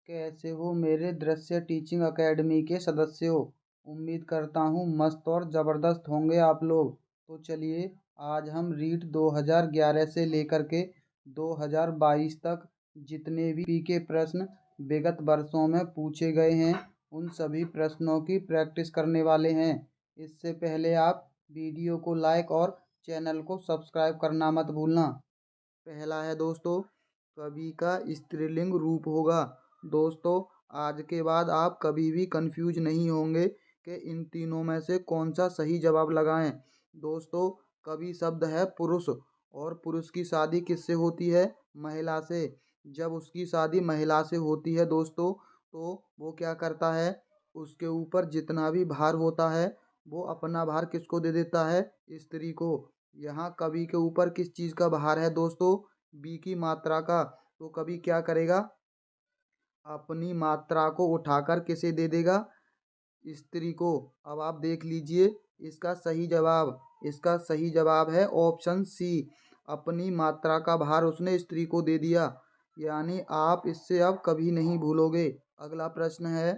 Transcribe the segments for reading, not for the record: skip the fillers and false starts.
कैसे हो मेरे दृश्य टीचिंग एकेडमी के सदस्यों। उम्मीद करता हूँ मस्त और ज़बरदस्त होंगे आप लोग। तो चलिए, आज हम रीट 2011 से लेकर के 2022 तक जितने भी के प्रश्न विगत वर्षों में पूछे गए हैं उन सभी प्रश्नों की प्रैक्टिस करने वाले हैं। इससे पहले आप वीडियो को लाइक और चैनल को सब्सक्राइब करना मत भूलना। पहला है दोस्तों, कवि का स्त्रीलिंग रूप होगा। दोस्तों, आज के बाद आप कभी भी कंफ्यूज नहीं होंगे कि इन तीनों में से कौन सा सही जवाब लगाएं। दोस्तों, कवि शब्द है पुरुष, और पुरुष की शादी किससे होती है? महिला से। जब उसकी शादी महिला से होती है दोस्तों, तो वो क्या करता है, उसके ऊपर जितना भी भार होता है वो अपना भार किसको दे देता है? स्त्री को। यहाँ कवि के ऊपर किस चीज़ का भार है दोस्तों? बी की मात्रा का। तो कवि क्या करेगा, अपनी मात्रा को उठाकर किसे दे देगा? स्त्री को। अब आप देख लीजिए इसका सही जवाब। इसका सही जवाब है ऑप्शन सी। अपनी मात्रा का भार उसने स्त्री को दे दिया। यानी आप इससे अब कभी नहीं भूलोगे। अगला प्रश्न है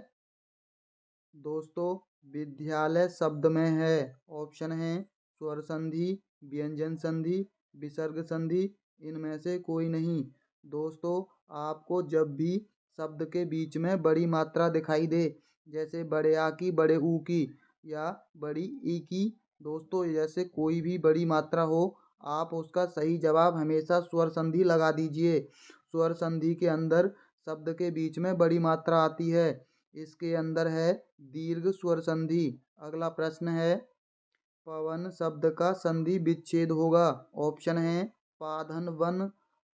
दोस्तों, विद्यालय शब्द में है। ऑप्शन है स्वर संधि, व्यंजन संधि, विसर्ग संधि, इनमें से कोई नहीं। दोस्तों, आपको जब भी शब्द के बीच में बड़ी मात्रा दिखाई दे, जैसे बड़े आ की, बड़े ऊ की, या बड़ी ई की, दोस्तों जैसे कोई भी बड़ी मात्रा हो, आप उसका सही जवाब हमेशा स्वर संधि लगा दीजिए। स्वर संधि के अंदर शब्द के बीच में बड़ी मात्रा आती है। इसके अंदर है दीर्घ स्वर संधि। अगला प्रश्न है, पवन शब्द का संधि विच्छेद होगा। ऑप्शन है पाधन वन,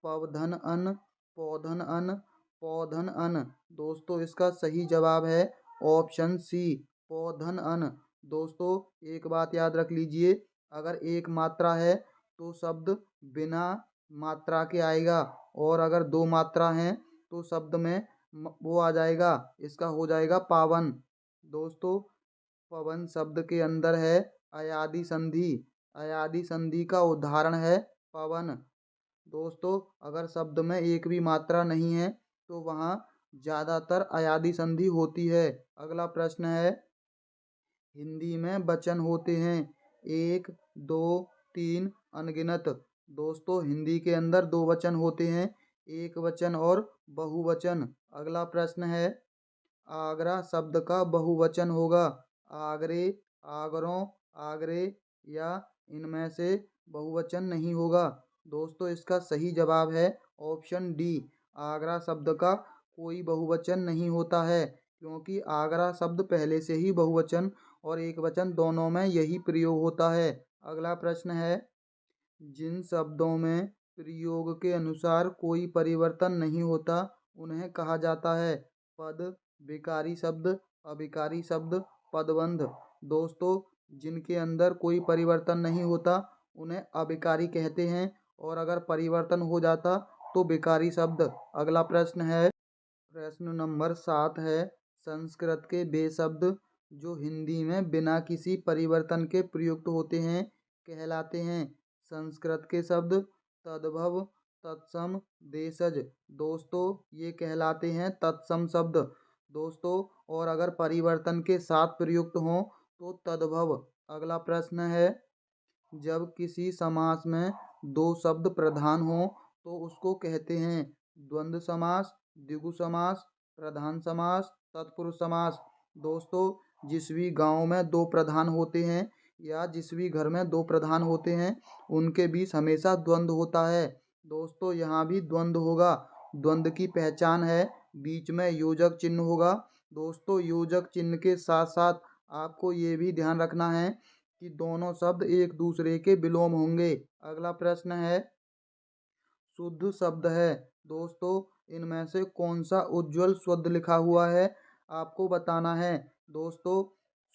पवधन अन, पौधन अन, पौधन अन। दोस्तों, इसका सही जवाब है ऑप्शन सी, पौधन अन। दोस्तों, एक बात याद रख लीजिए, अगर एक मात्रा है तो शब्द बिना मात्रा के आएगा, और अगर दो मात्रा हैं तो शब्द में वो आ जाएगा, इसका हो जाएगा पावन। दोस्तों, पवन शब्द के अंदर है अयादि संधि। अयादि संधि का उदाहरण है पवन। दोस्तों, अगर शब्द में एक भी मात्रा नहीं है तो वहाँ ज़्यादातर अयादि संधि होती है। अगला प्रश्न है, हिंदी में वचन होते हैं एक, दो, तीन, अनगिनत। दोस्तों, हिंदी के अंदर दो वचन होते हैं, एक वचन और बहुवचन। अगला प्रश्न है, आगरा शब्द का बहुवचन होगा। आगरे, आगरों, आगरे, या इनमें से बहुवचन नहीं होगा। दोस्तों, इसका सही जवाब है ऑप्शन डी। आगरा शब्द का कोई बहुवचन नहीं होता है, क्योंकि आगरा शब्द पहले से ही बहुवचन और एक वचन दोनों में यही प्रयोग होता है। अगला प्रश्न है, जिन शब्दों में प्रयोग के अनुसार कोई परिवर्तन नहीं होता उन्हें कहा जाता है पद, विकारी शब्द, अविकारी शब्द, पदबंध। दोस्तों, जिनके अंदर कोई परिवर्तन नहीं होता उन्हें अविकारी कहते हैं, और अगर परिवर्तन हो जाता तो विकारी शब्द। अगला प्रश्न है, प्रश्न नंबर 7 है, संस्कृत के वे शब्द जो हिंदी में बिना किसी परिवर्तन के प्रयुक्त होते हैं कहलाते हैं। संस्कृत के शब्द तद्भव, तत्सम, देशज। दोस्तों, ये कहलाते हैं तत्सम शब्द। दोस्तों, और अगर परिवर्तन के साथ प्रयुक्त हों तो तद्भव। अगला प्रश्न है, जब किसी समास में दो शब्द प्रधान हो तो उसको कहते हैं द्वंद्व समास, द्विगु समास, प्रधान समास, तत्पुरुष समास। दोस्तों, जिस भी गांव में दो प्रधान होते हैं या जिस भी घर में दो प्रधान होते हैं उनके बीच हमेशा द्वंद्व होता है। दोस्तों, यहाँ भी द्वंद्व होगा। द्वंद्व की पहचान है बीच में योजक चिन्ह होगा। दोस्तों, योजक चिन्ह के साथ साथ आपको ये भी ध्यान रखना है कि दोनों शब्द एक दूसरे के विलोम होंगे। अगला प्रश्न है, शुद्ध शब्द है। दोस्तों, इनमें से कौन सा उज्ज्वल शुद्ध लिखा हुआ है आपको बताना है। दोस्तों,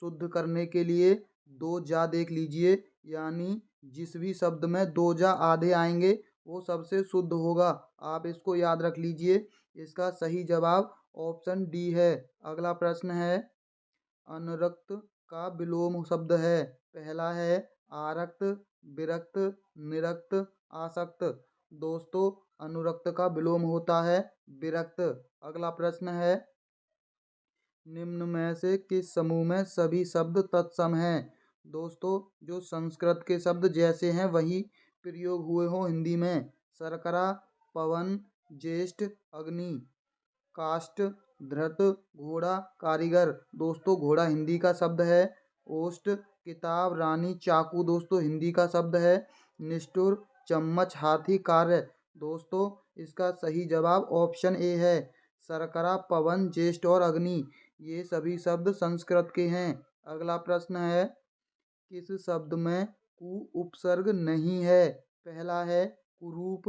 शुद्ध करने के लिए दो जा देख लीजिए, यानी जिस भी शब्द में दो जा आधे आएंगे वो सबसे शुद्ध होगा। आप इसको याद रख लीजिए। इसका सही जवाब ऑप्शन डी है। अगला प्रश्न है, अनुरक्त का विलोम शब्द है। पहला है आरक्त, विरक्त, निरक्त, आसक्त। दोस्तों, अनुरक्त का विलोम होता है विरक्त। अगला प्रश्न है, निम्न में से किस समूह में सभी शब्द तत्सम हैं? दोस्तों, जो संस्कृत के शब्द जैसे हैं वही प्रयोग हुए हों हिंदी में। शर्करा, पवन, ज्येष्ठ, अग्नि, काष्ठ, धृत, घोड़ा, कारीगर। दोस्तों, घोड़ा हिंदी का शब्द है। ओष्ठ, किताब, रानी, चाकू दोस्तों हिंदी का शब्द है। निष्ठुर, चम्मच, हाथी, कार्य। दोस्तों, इसका सही जवाब ऑप्शन ए है। शर्करा, पवन, ज्येष्ठ और अग्नि ये सभी शब्द संस्कृत के हैं। अगला प्रश्न है, किस शब्द में कु उपसर्ग नहीं है? पहला है कुरूप,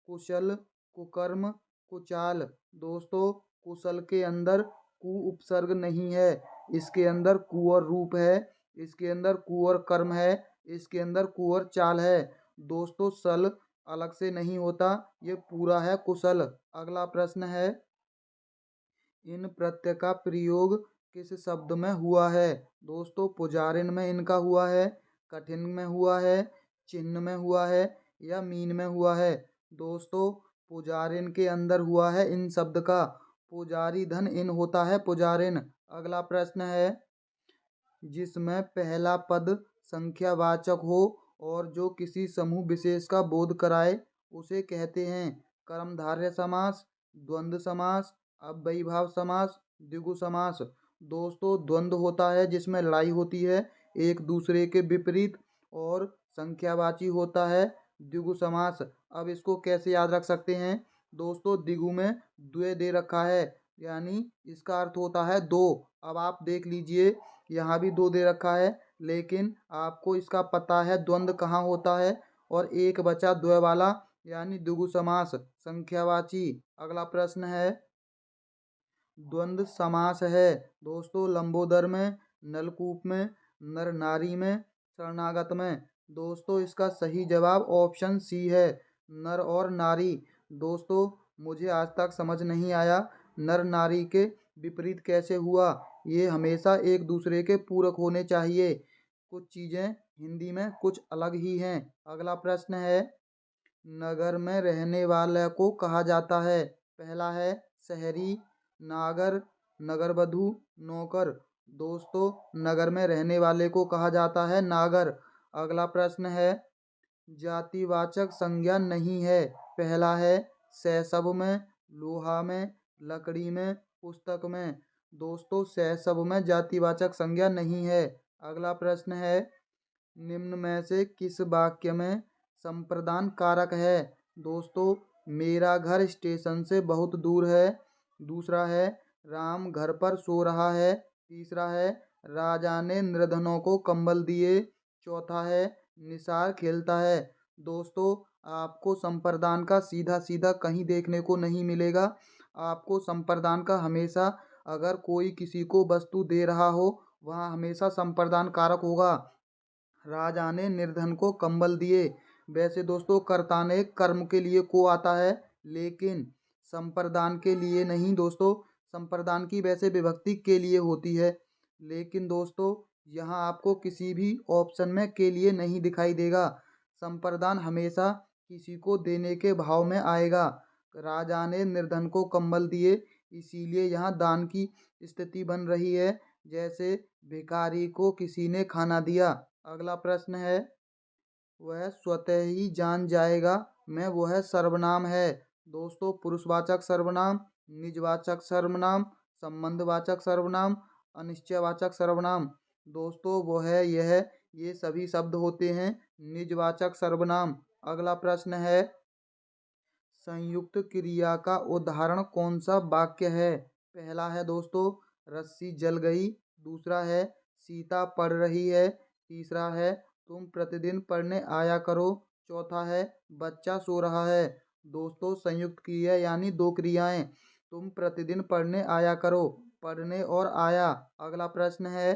कुशल, कुकर्म, कुचाल। दोस्तों, कुशल के अंदर कु उपसर्ग नहीं है। इसके अंदर कु और रूप है, इसके अंदर कु और कर्म है, इसके अंदर कु और चाल है। दोस्तों, सल अलग से नहीं होता, ये पूरा है कुशल। अगला प्रश्न है, इन प्रत्यय का प्रयोग किस शब्द में हुआ है? दोस्तों, पुजारिन में इनका हुआ है, कठिन में हुआ है, चिन्ह में हुआ है या मीन में हुआ है? दोस्तों, पुजारिन के अंदर हुआ है इन शब्द का। पुजारी धन इन होता है पुजारिन। अगला प्रश्न है, जिसमें पहला पद संख्यावाचक हो और जो किसी समूह विशेष का बोध कराए उसे कहते हैं कर्मधारय समास, द्वंद्व समास, अव्ययीभाव समास, द्विगु समास। दोस्तों, द्वंद्व होता है जिसमें लड़ाई होती है एक दूसरे के विपरीत, और संख्यावाची होता है द्विगु समास। अब इसको कैसे याद रख सकते हैं? दोस्तों, द्विगु में द्वे दे रखा है, यानी इसका अर्थ होता है दो। अब आप देख लीजिए, यहाँ भी दो दे रखा है, लेकिन आपको इसका पता है द्वंद्व कहाँ होता है, और एक बचा द्वय वाला, यानी द्विगु समास संख्यावाची। अगला प्रश्न है, द्वंद्व समास है दोस्तों लंबोदर में, नलकूप में, नर नारी में, शरणागत में। दोस्तों, इसका सही जवाब ऑप्शन सी है, नर और नारी। दोस्तों, मुझे आज तक समझ नहीं आया नर नारी के विपरीत कैसे हुआ। ये हमेशा एक दूसरे के पूरक होने चाहिए। कुछ चीज़ें हिंदी में कुछ अलग ही हैं। अगला प्रश्न है, नगर में रहने वाले को कहा जाता है? पहला है शहरी, नागर, नगरवधु, नौकर। दोस्तों, नगर में रहने वाले को कहा जाता है नागर। अगला प्रश्न है, जातिवाचक संज्ञा नहीं है। पहला है शैशव में, लोहा में, लकड़ी में, पुस्तक में। दोस्तों, शैशव में जातिवाचक संज्ञा नहीं है। अगला प्रश्न है, निम्न में से किस वाक्य में संप्रदान कारक है? दोस्तों, मेरा घर स्टेशन से बहुत दूर है। दूसरा है, राम घर पर सो रहा है। तीसरा है, राजा ने निर्धनों को कंबल दिए। चौथा है, निसार खेलता है। दोस्तों, आपको संप्रदान का सीधा सीधा कहीं देखने को नहीं मिलेगा। आपको संप्रदान का हमेशा, अगर कोई किसी को वस्तु दे रहा हो, वहाँ हमेशा संप्रदान कारक होगा। राजा ने निर्धन को कंबल दिए, वैसे दोस्तों कर्ता ने कर्म के लिए को आता है, लेकिन संप्रदान के लिए नहीं दोस्तों। संप्रदान की वैसे विभक्ति के लिए होती है, लेकिन दोस्तों यहाँ आपको किसी भी ऑप्शन में के लिए नहीं दिखाई देगा। संप्रदान हमेशा किसी को देने के भाव में आएगा। राजा ने निर्धन को कंबल दिए, इसीलिए यहाँ दान की स्थिति बन रही है, जैसे भिखारी को किसी ने खाना दिया। अगला प्रश्न है, वह स्वतः ही जान जाएगा मैं वह सर्वनाम है? दोस्तों, पुरुषवाचक सर्वनाम, निजवाचक सर्वनाम, संबंधवाचक सर्वनाम, अनिश्चयवाचक सर्वनाम। दोस्तों, वह यह ये सभी शब्द होते हैं निजवाचक सर्वनाम। अगला प्रश्न है, संयुक्त क्रिया का उदाहरण कौन सा वाक्य है? पहला है दोस्तों, रस्सी जल गई। दूसरा है, सीता पढ़ रही है। तीसरा है, तुम प्रतिदिन पढ़ने आया करो। चौथा है, बच्चा सो रहा है। दोस्तों, संयुक्त क्रिया यानी दो क्रियाएं। तुम प्रतिदिन पढ़ने आया करो, पढ़ने और आया। अगला प्रश्न है,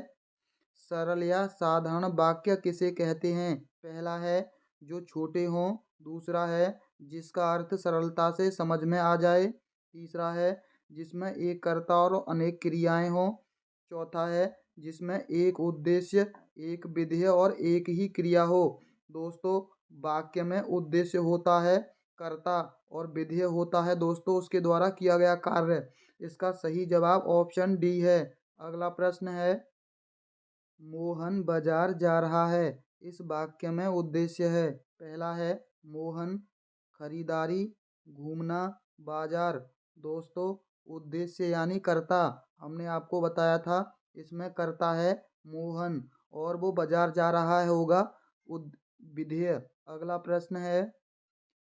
सरल या साधारण वाक्य किसे कहते हैं? पहला है, जो छोटे हों। दूसरा है, जिसका अर्थ सरलता से समझ में आ जाए। तीसरा है, जिसमें एक कर्ता और अनेक क्रियाएं हों। चौथा है, जिसमें एक उद्देश्य, एक विधेय और एक ही क्रिया हो। दोस्तों, वाक्य में उद्देश्य होता है, कर्ता और विधेय होता है दोस्तों उसके द्वारा किया गया कार्य। इसका सही जवाब ऑप्शन डी है। अगला प्रश्न है, मोहन बाजार जा रहा है, इस वाक्य में उद्देश्य है। पहला है मोहन, खरीदारी, घूमना, बाजार। दोस्तों उद्देश्य यानी कर्ता, हमने आपको बताया था इसमें कर्ता है मोहन और वो बाजार जा रहा है होगा उद विधेय। अगला प्रश्न है,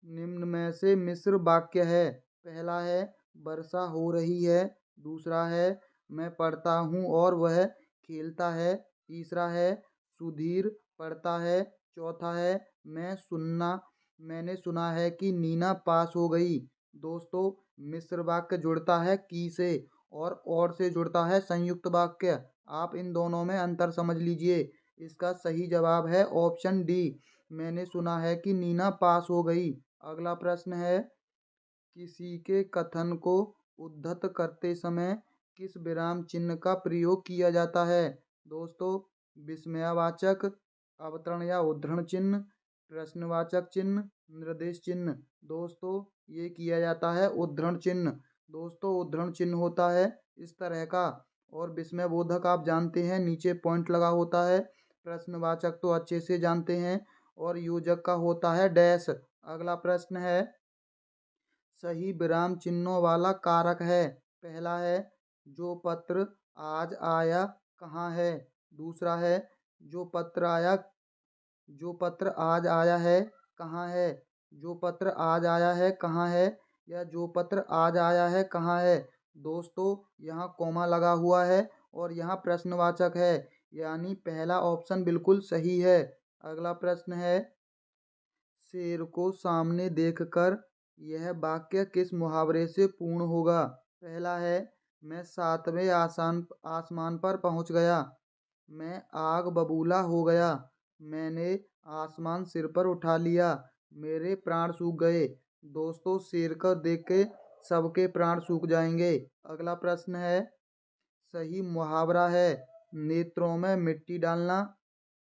निम्न में से मिश्र वाक्य है। पहला है वर्षा हो रही है, दूसरा है मैं पढ़ता हूँ और वह खेलता है, तीसरा है सुधीर पढ़ता है, चौथा है मैंने सुना है कि नीना पास हो गई। दोस्तों मिश्र वाक्य जुड़ता है की से और से जुड़ता है संयुक्त वाक्य। आप इन दोनों में अंतर समझ लीजिए। इसका सही जवाब है ऑप्शन डी, मैंने सुना है कि नीना पास हो गई। अगला प्रश्न है, किसी के कथन को उद्धत करते समय किस विराम चिन्ह का प्रयोग किया जाता है। दोस्तों विस्मयवाचक, अवतरण या उद्धरण चिन्ह, प्रश्नवाचक चिन्ह, निर्देश चिन्ह। दोस्तों ये किया जाता है उद्धरण चिन्ह। दोस्तों उद्धरण चिन्ह होता है इस तरह का, और विस्मय बोधक आप जानते हैं नीचे पॉइंट लगा होता है। प्रश्नवाचक तो अच्छे से जानते हैं, और योजक का होता है डैश। अगला प्रश्न है, सही विराम चिन्हों वाला कारक है। पहला है जो पत्र आज आया कहाँ है, दूसरा है जो पत्र आया जो पत्र आज आया है कहाँ है, जो पत्र आज आया है कहाँ है, या जो पत्र आज आया है कहाँ है। दोस्तों यहाँ कोमा लगा हुआ है और यहाँ प्रश्नवाचक है, यानी पहला ऑप्शन बिल्कुल सही है। अगला प्रश्न है, शेर को सामने देखकर यह वाक्य किस मुहावरे से पूर्ण होगा। पहला है मैं सातवें आसमान पर पहुंच गया, मैं आग बबूला हो गया, मैंने आसमान सिर पर उठा लिया, मेरे प्राण सूख गए। दोस्तों शेर को देख के सबके प्राण सूख जाएंगे। अगला प्रश्न है, सही मुहावरा है नेत्रों में मिट्टी डालना,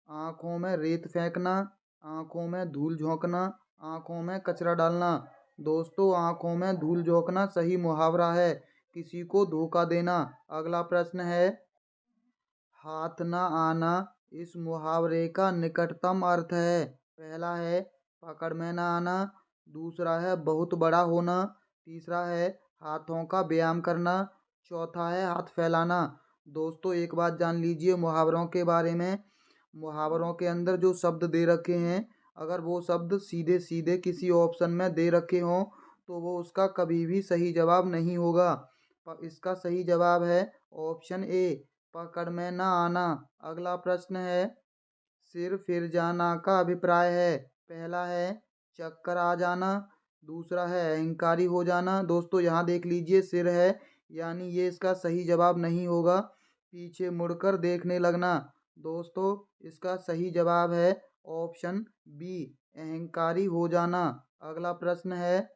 आँखों में रेत फेंकना, आँखों में धूल झोंकना, आँखों में कचरा डालना। दोस्तों आँखों में धूल झोंकना सही मुहावरा है, किसी को धोखा देना। अगला प्रश्न है, हाथ ना आना इस मुहावरे का निकटतम अर्थ है। पहला है पकड़ में ना आना, दूसरा है बहुत बड़ा होना, तीसरा है हाथों का व्यायाम करना, चौथा है हाथ फैलाना। दोस्तों एक बात जान लीजिए मुहावरों के बारे में, मुहावरों के अंदर जो शब्द दे रखे हैं, अगर वो शब्द सीधे सीधे किसी ऑप्शन में दे रखे हों तो वो उसका कभी भी सही जवाब नहीं होगा। इसका सही जवाब है ऑप्शन ए, पकड़ में ना आना। अगला प्रश्न है, सिर फिर जाना का अभिप्राय है। पहला है चक्कर आ जाना, दूसरा है अहंकारी हो जाना। दोस्तों यहाँ देख लीजिए सिर है, यानी ये इसका सही जवाब नहीं होगा। पीछे मुड़कर देखने लगना। दोस्तों इसका सही जवाब है ऑप्शन बी, अहंकारी हो जाना। अगला प्रश्न है,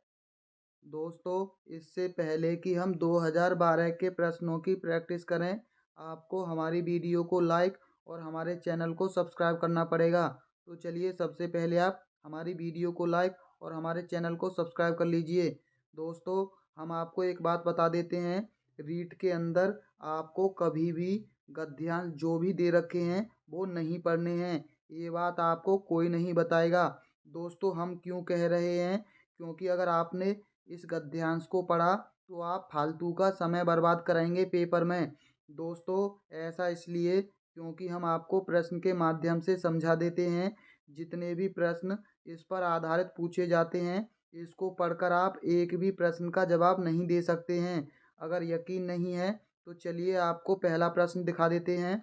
दोस्तों इससे पहले कि हम 2012 के प्रश्नों की प्रैक्टिस करें, आपको हमारी वीडियो को लाइक और हमारे चैनल को सब्सक्राइब करना पड़ेगा। तो चलिए सबसे पहले आप हमारी वीडियो को लाइक और हमारे चैनल को सब्सक्राइब कर लीजिए। दोस्तों हम आपको एक बात बता देते हैं, रीट के अंदर आपको कभी भी गद्यांश जो भी दे रखे हैं वो नहीं पढ़ने हैं, ये बात आपको कोई नहीं बताएगा। दोस्तों हम क्यों कह रहे हैं, क्योंकि अगर आपने इस गद्यांश को पढ़ा तो आप फालतू का समय बर्बाद कराएंगे पेपर में। दोस्तों ऐसा इसलिए क्योंकि हम आपको प्रश्न के माध्यम से समझा देते हैं, जितने भी प्रश्न इस पर आधारित पूछे जाते हैं इसको पढ़कर आप एक भी प्रश्न का जवाब नहीं दे सकते हैं। अगर यकीन नहीं है तो चलिए आपको पहला प्रश्न दिखा देते हैं।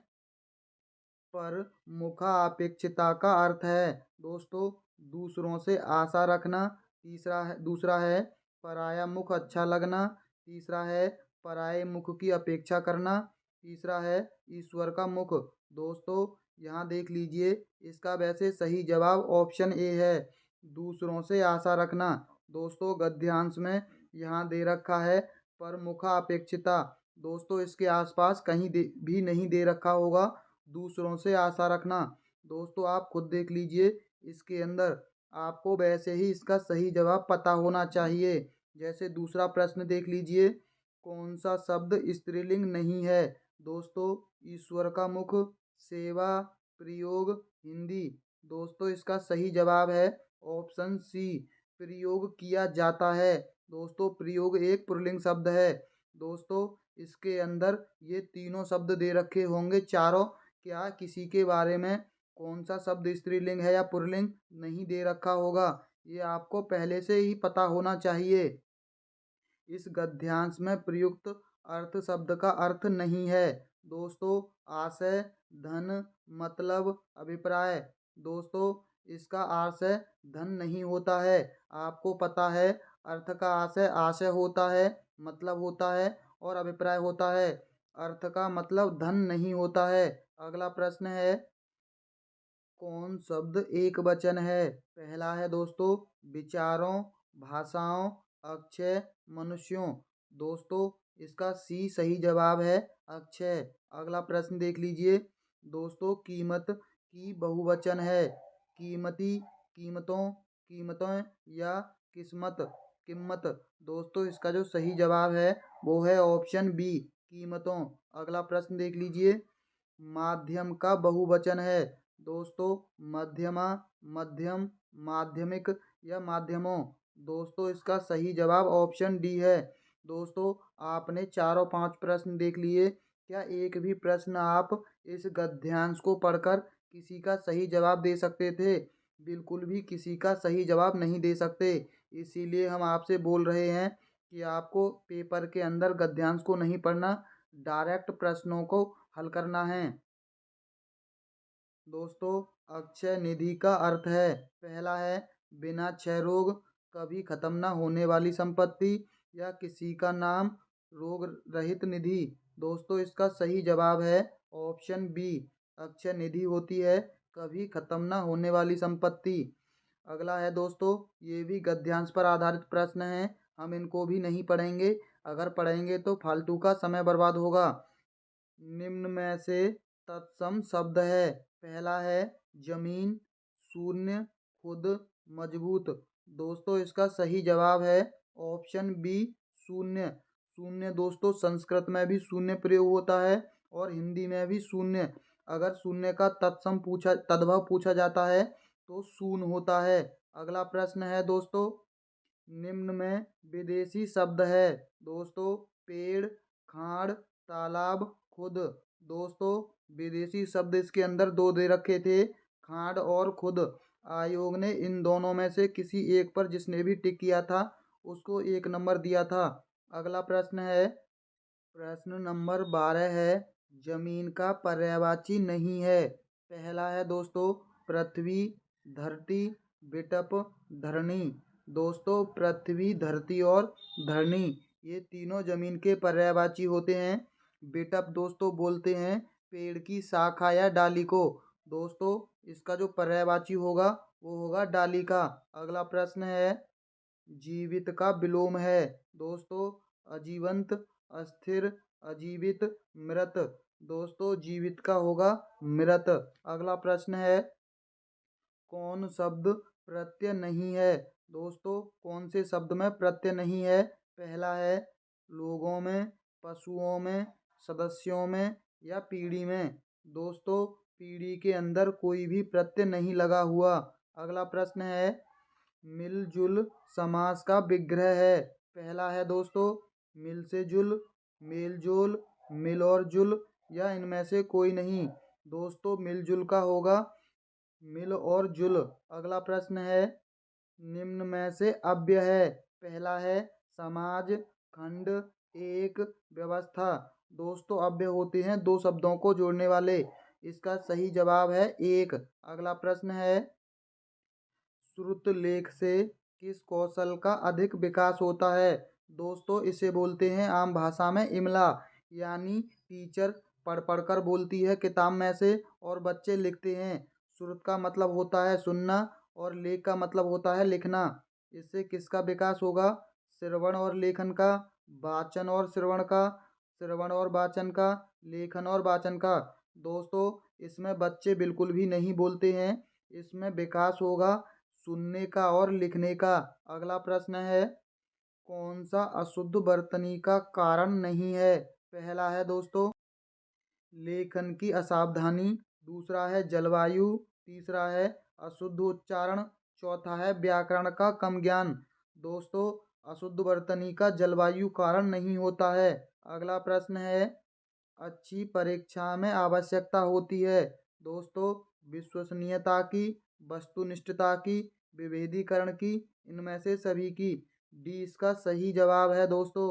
पर मुखापेक्षिता का अर्थ है दोस्तों दूसरों से आशा रखना, दूसरा है पराया मुख अच्छा लगना, तीसरा है पराये मुख की अपेक्षा करना, तीसरा है ईश्वर का मुख। दोस्तों यहाँ देख लीजिए इसका वैसे सही जवाब ऑप्शन ए है, दूसरों से आशा रखना। दोस्तों गद्यांश में यहाँ दे रखा है पर मुखापेक्षिता, दोस्तों इसके आसपास कहीं भी नहीं दे रखा होगा दूसरों से आशा रखना। दोस्तों आप खुद देख लीजिए इसके अंदर आपको वैसे ही इसका सही जवाब पता होना चाहिए। जैसे दूसरा प्रश्न देख लीजिए, कौन सा शब्द स्त्रीलिंग नहीं है? दोस्तों, ईश्वर का मुख, सेवा, प्रयोग, हिंदी। दोस्तों, इसका सही जवाब है ऑप्शन सी, प्रयोग किया जाता है। दोस्तों, प्रयोग एक पुल्लिंग शब्द है। दोस्तों, इसके अंदर ये तीनों शब्द दे रखे होंगे चारों। क्या किसी के बारे में कौन सा शब्द स्त्रीलिंग है या पुल्लिंग नहीं दे रखा होगा? ये आपको पहले से ही पता होना चाहिए। इस गद्यांश में प्रयुक्त अर्थ शब्द का अर्थ नहीं है। दोस्तों, आशय, धन, मतलब, अभिप्राय। दोस्तों, इसका आशय धन नहीं होता है। आपको पता है अर्थ का आशय आशय होता है, मतलब होता है और अभिप्राय होता है। अर्थ का मतलब धन नहीं होता है। अगला प्रश्न है, कौन शब्द एक वचन है? पहला है दोस्तों विचारों, भाषाओं, अक्षय, मनुष्यों। दोस्तों, इसका सी सही जवाब है, अक्षय। अगला प्रश्न देख लीजिए, दोस्तों कीमत की बहुवचन है? कीमती, कीमतों, कीमतें या किस्मत, किम्मत। दोस्तों, इसका जो सही जवाब है वो है ऑप्शन बी, कीमतों। अगला प्रश्न देख लीजिए, माध्यम का बहुवचन है? दोस्तों, मध्यमा, मध्यम, माध्यमिक या माध्यमों। दोस्तों, इसका सही जवाब ऑप्शन डी है। दोस्तों, आपने चारों पांच प्रश्न देख लिए। क्या एक भी प्रश्न आप इस गद्यांश को पढ़कर किसी का सही जवाब दे सकते थे? बिल्कुल भी किसी का सही जवाब नहीं दे सकते। इसीलिए हम आपसे बोल रहे हैं कि आपको पेपर के अंदर गद्यांश को नहीं पढ़ना, डायरेक्ट प्रश्नों को हल करना है। दोस्तों, अक्षय निधि का अर्थ है, पहला है बिना क्षय रोग, कभी खत्म ना होने वाली संपत्ति या किसी का नाम, रोग रहित निधि। दोस्तों, इसका सही जवाब है ऑप्शन बी, अक्षय निधि होती है कभी खत्म ना होने वाली संपत्ति। अगला है दोस्तों, ये भी गद्यांश पर आधारित प्रश्न है, हम इनको भी नहीं पढ़ेंगे। अगर पढ़ेंगे तो फालतू का समय बर्बाद होगा। निम्न में से तत्सम शब्द है? पहला है जमीन, शून्य, खुद, मजबूत। दोस्तों, इसका सही जवाब है ऑप्शन बी, शून्य। शून्य दोस्तों, संस्कृत में भी शून्य प्रयोग होता है और हिंदी में भी शून्य। अगर शून्य का तद्भव पूछा जाता है तो शून्य होता है। अगला प्रश्न है दोस्तों, निम्न में विदेशी शब्द है? दोस्तों, पेड़, खाड़, तालाब, खुद। दोस्तों, विदेशी शब्द इसके अंदर दो दे रखे थे, खाड़ और खुद। आयोग ने इन दोनों में से किसी एक पर जिसने भी टिक किया था उसको 1 नंबर दिया था। अगला प्रश्न है, प्रश्न नंबर 12 है, जमीन का पर्यायवाची नहीं है? पहला है दोस्तों पृथ्वी, धरती, विटप, धरणी। दोस्तों, पृथ्वी, धरती और धरणी ये तीनों जमीन के पर्यायवाची होते हैं। विटप दोस्तों बोलते हैं पेड़ की शाखा या डाली को। दोस्तों, इसका जो पर्यायवाची होगा वो होगा डाली का। अगला प्रश्न है, जीवित का विलोम है? दोस्तों, अजीवंत, अस्थिर, अजीवित, मृत। दोस्तों, जीवित का होगा मृत। अगला प्रश्न है, कौन शब्द प्रत्यय नहीं है? दोस्तों, कौन से शब्द में प्रत्यय नहीं है? पहला है लोगों में, पशुओं में, सदस्यों में या पीढ़ी में। दोस्तों, पीढ़ी के अंदर कोई भी प्रत्यय नहीं लगा हुआ। अगला प्रश्न है, मिलजुल समास का विग्रह है? पहला है दोस्तों मिल से जुल, मेलजोल, मिल और जुल या इनमें से कोई नहीं। दोस्तों, मिलजुल का होगा मिल और जुल। अगला प्रश्न है, निम्न में से अव्यय है? पहला है समाज, खंड, एक, व्यवस्था। दोस्तों, अव्यय होते हैं दो शब्दों को जोड़ने वाले। इसका सही जवाब है एक। अगला प्रश्न है, श्रुत लेख से किस कौशल का अधिक विकास होता है? दोस्तों, इसे बोलते हैं आम भाषा में इमला, यानी टीचर पढ़ पढ़ कर बोलती है किताब में से और बच्चे लिखते हैं। श्रुत का मतलब होता है सुनना और लेख का मतलब होता है लिखना। इससे किसका विकास होगा? श्रवण और लेखन का, वाचन और श्रवण का, श्रवण और वाचन का, लेखन और वाचन का। दोस्तों, इसमें बच्चे बिल्कुल भी नहीं बोलते हैं। इसमें विकास होगा सुनने का और लिखने का। अगला प्रश्न है, कौन सा अशुद्ध वर्तनी का कारण नहीं है? पहला है दोस्तों लेखन की असावधानी, दूसरा है जलवायु, तीसरा है अशुद्ध उच्चारण, चौथा है व्याकरण का कम ज्ञान। दोस्तों अशुद्ध वर्तनी का जलवायु कारण नहीं होता है। अगला प्रश्न है, अच्छी परीक्षा में आवश्यकता होती है? दोस्तों विश्वसनीयता की, वस्तुनिष्ठता की, विभेदीकरण की, इनमें से सभी की। डी इसका सही जवाब है दोस्तों।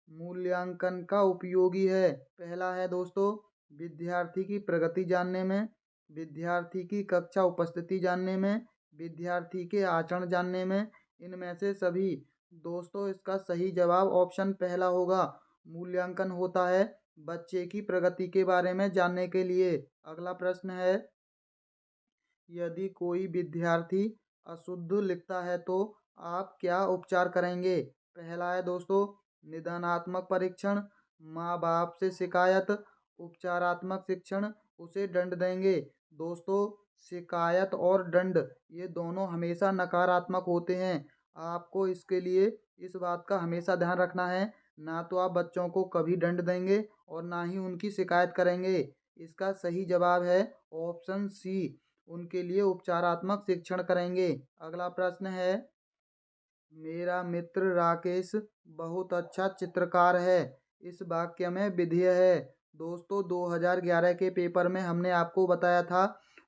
मूल्यांकन का उपयोगी है। पहला है दोस्तों विद्यार्थी की प्रगति जानने में, विद्यार्थी की कक्षा उपस्थिति जानने में, विद्यार्थी के आचरण जानने में, इनमें से सभी। दोस्तों इसका सही जवाब ऑप्शन पहला होगा। मूल्यांकन होता है बच्चे की प्रगति के बारे में जानने के लिए। अगला प्रश्न है, यदि कोई विद्यार्थी अशुद्ध लिखता है तो आप क्या उपचार करेंगे? पहला है दोस्तों निदानात्मक परीक्षण, माँ बाप से शिकायत, उपचारात्मक शिक्षण, उसे दंड देंगे। दोस्तों शिकायत और दंड ये दोनों हमेशा नकारात्मक होते हैं। आपको इसके लिए इस बात का हमेशा ध्यान रखना है, ना तो आप बच्चों को कभी दंड देंगे और ना ही उनकी शिकायत करेंगे। इसका सही जवाब है ऑप्शन सी, उनके लिए उपचारात्मक शिक्षण करेंगे। अगला प्रश्न है, मेरा मित्र राकेश बहुत अच्छा चित्रकार है, इस वाक्य में विधेय है। दोस्तों 2011 के पेपर में हमने आपको बताया था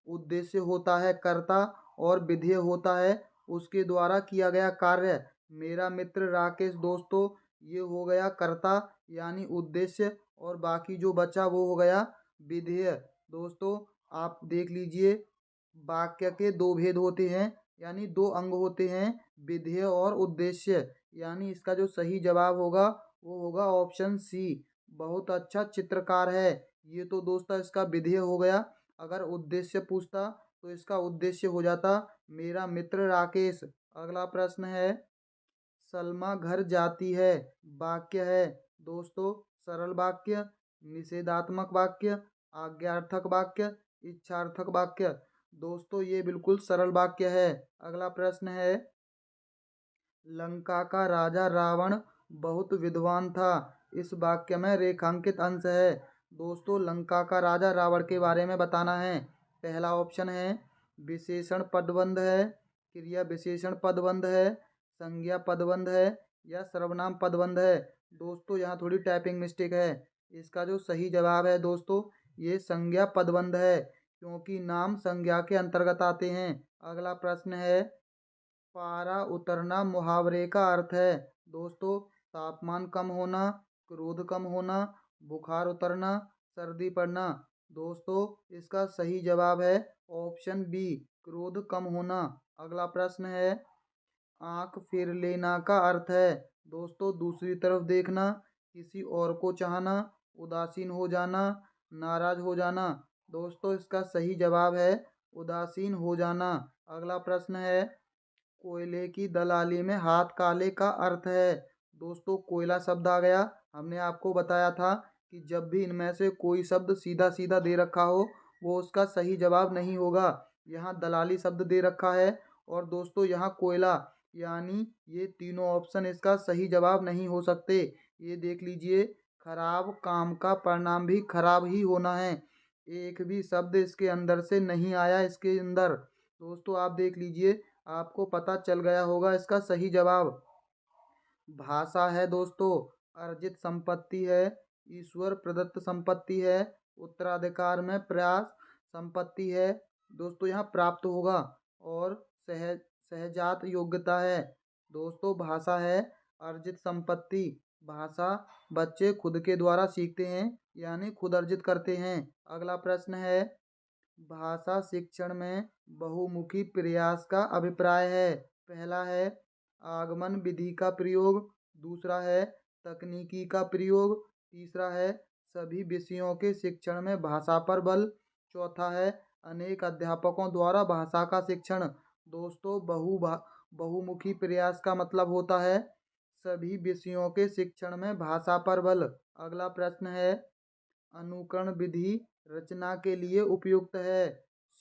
उद्देश्य होता है कर्ता और विधेय होता है उसके द्वारा किया गया कार्य। मेरा मित्र राकेश दोस्तों ये हो गया कर्ता यानी उद्देश्य, और बाकी जो बचा वो हो गया विधेय। दोस्तों आप देख लीजिए वाक्य के दो भेद होते हैं यानी दो अंग होते हैं, विधेय और उद्देश्य। यानी इसका जो सही जवाब होगा वो होगा ऑप्शन सी, बहुत अच्छा चित्रकार है। ये तो दोस्तों इसका विधेय हो गया। अगर उद्देश्य पूछता तो इसका उद्देश्य हो जाता मेरा मित्र राकेश। अगला प्रश्न है, सलमा घर जाती है वाक्य है दोस्तों सरल वाक्य, निषेधात्मक वाक्य, आज्ञार्थक वाक्य, इच्छार्थक वाक्य। दोस्तों ये बिल्कुल सरल वाक्य है। अगला प्रश्न है, लंका का राजा रावण बहुत विद्वान था, इस वाक्य में रेखांकित अंश है। दोस्तों लंका का राजा रावण के बारे में बताना है। पहला ऑप्शन है विशेषण पदबंध है, क्रिया विशेषण पदबंध है, संज्ञा पदबंध है या सर्वनाम पदबंध है। दोस्तों यहाँ थोड़ी टाइपिंग मिस्टेक है। इसका जो सही जवाब है दोस्तों ये संज्ञा पदबंध है, क्योंकि नाम संज्ञा के अंतर्गत आते हैं। अगला प्रश्न है, पारा उतरना मुहावरे का अर्थ है। दोस्तों तापमान कम होना, क्रोध कम होना, बुखार उतरना, सर्दी पड़ना। दोस्तों इसका सही जवाब है ऑप्शन बी, क्रोध कम होना। अगला प्रश्न है, आंख फेर लेना का अर्थ है। दोस्तों दूसरी तरफ देखना, किसी और को चाहना, उदासीन हो जाना, नाराज हो जाना। दोस्तों इसका सही जवाब है उदासीन हो जाना। अगला प्रश्न है, कोयले की दलाली में हाथ काले का अर्थ है। दोस्तों कोयला शब्द आ गया, हमने आपको बताया था कि जब भी इनमें से कोई शब्द सीधा सीधा दे रखा हो वो उसका सही जवाब नहीं होगा। यहाँ दलाली शब्द दे रखा है और दोस्तों यहाँ कोयला, यानी ये तीनों ऑप्शन इसका सही जवाब नहीं हो सकते। ये देख लीजिए खराब काम का परिणाम भी खराब ही होना है, एक भी शब्द इसके अंदर से नहीं आया इसके अंदर। दोस्तों आप देख लीजिए आपको पता चल गया होगा इसका सही जवाब। भाषा है दोस्तों अर्जित संपत्ति है, ईश्वर प्रदत्त संपत्ति है, उत्तराधिकार में प्रयास संपत्ति है। दोस्तों यहाँ प्राप्त होगा, और सहजात योग्यता है। दोस्तों भाषा है अर्जित संपत्ति, भाषा बच्चे खुद के द्वारा सीखते हैं यानी खुद अर्जित करते हैं। अगला प्रश्न है, भाषा शिक्षण में बहुमुखी प्रयास का अभिप्राय है। पहला है आगमन विधि का प्रयोग, दूसरा है तकनीकी का प्रयोग, तीसरा है सभी विषयों के शिक्षण में भाषा पर बल, चौथा है अनेक अध्यापकों द्वारा भाषा का शिक्षण। दोस्तों बहुमुखी प्रयास का मतलब होता है सभी विषयों के शिक्षण में भाषा पर बल। अगला प्रश्न है, अनुकरण विधि रचना के लिए उपयुक्त है।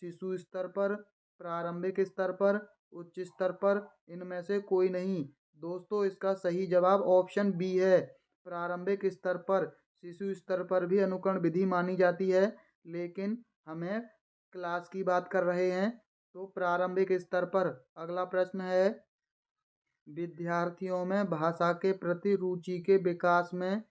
शिशु स्तर पर, प्रारंभिक स्तर पर, उच्च स्तर पर इनमें से कोई नहीं। दोस्तों इसका सही जवाब ऑप्शन बी है। प्रारंभिक स्तर पर, शिशु स्तर पर भी अनुकरण विधि मानी जाती है, लेकिन हमें क्लास की बात कर रहे हैं तो प्रारंभिक स्तर पर। अगला प्रश्न है, विद्यार्थियों में भाषा के प्रति रुचि के विकास में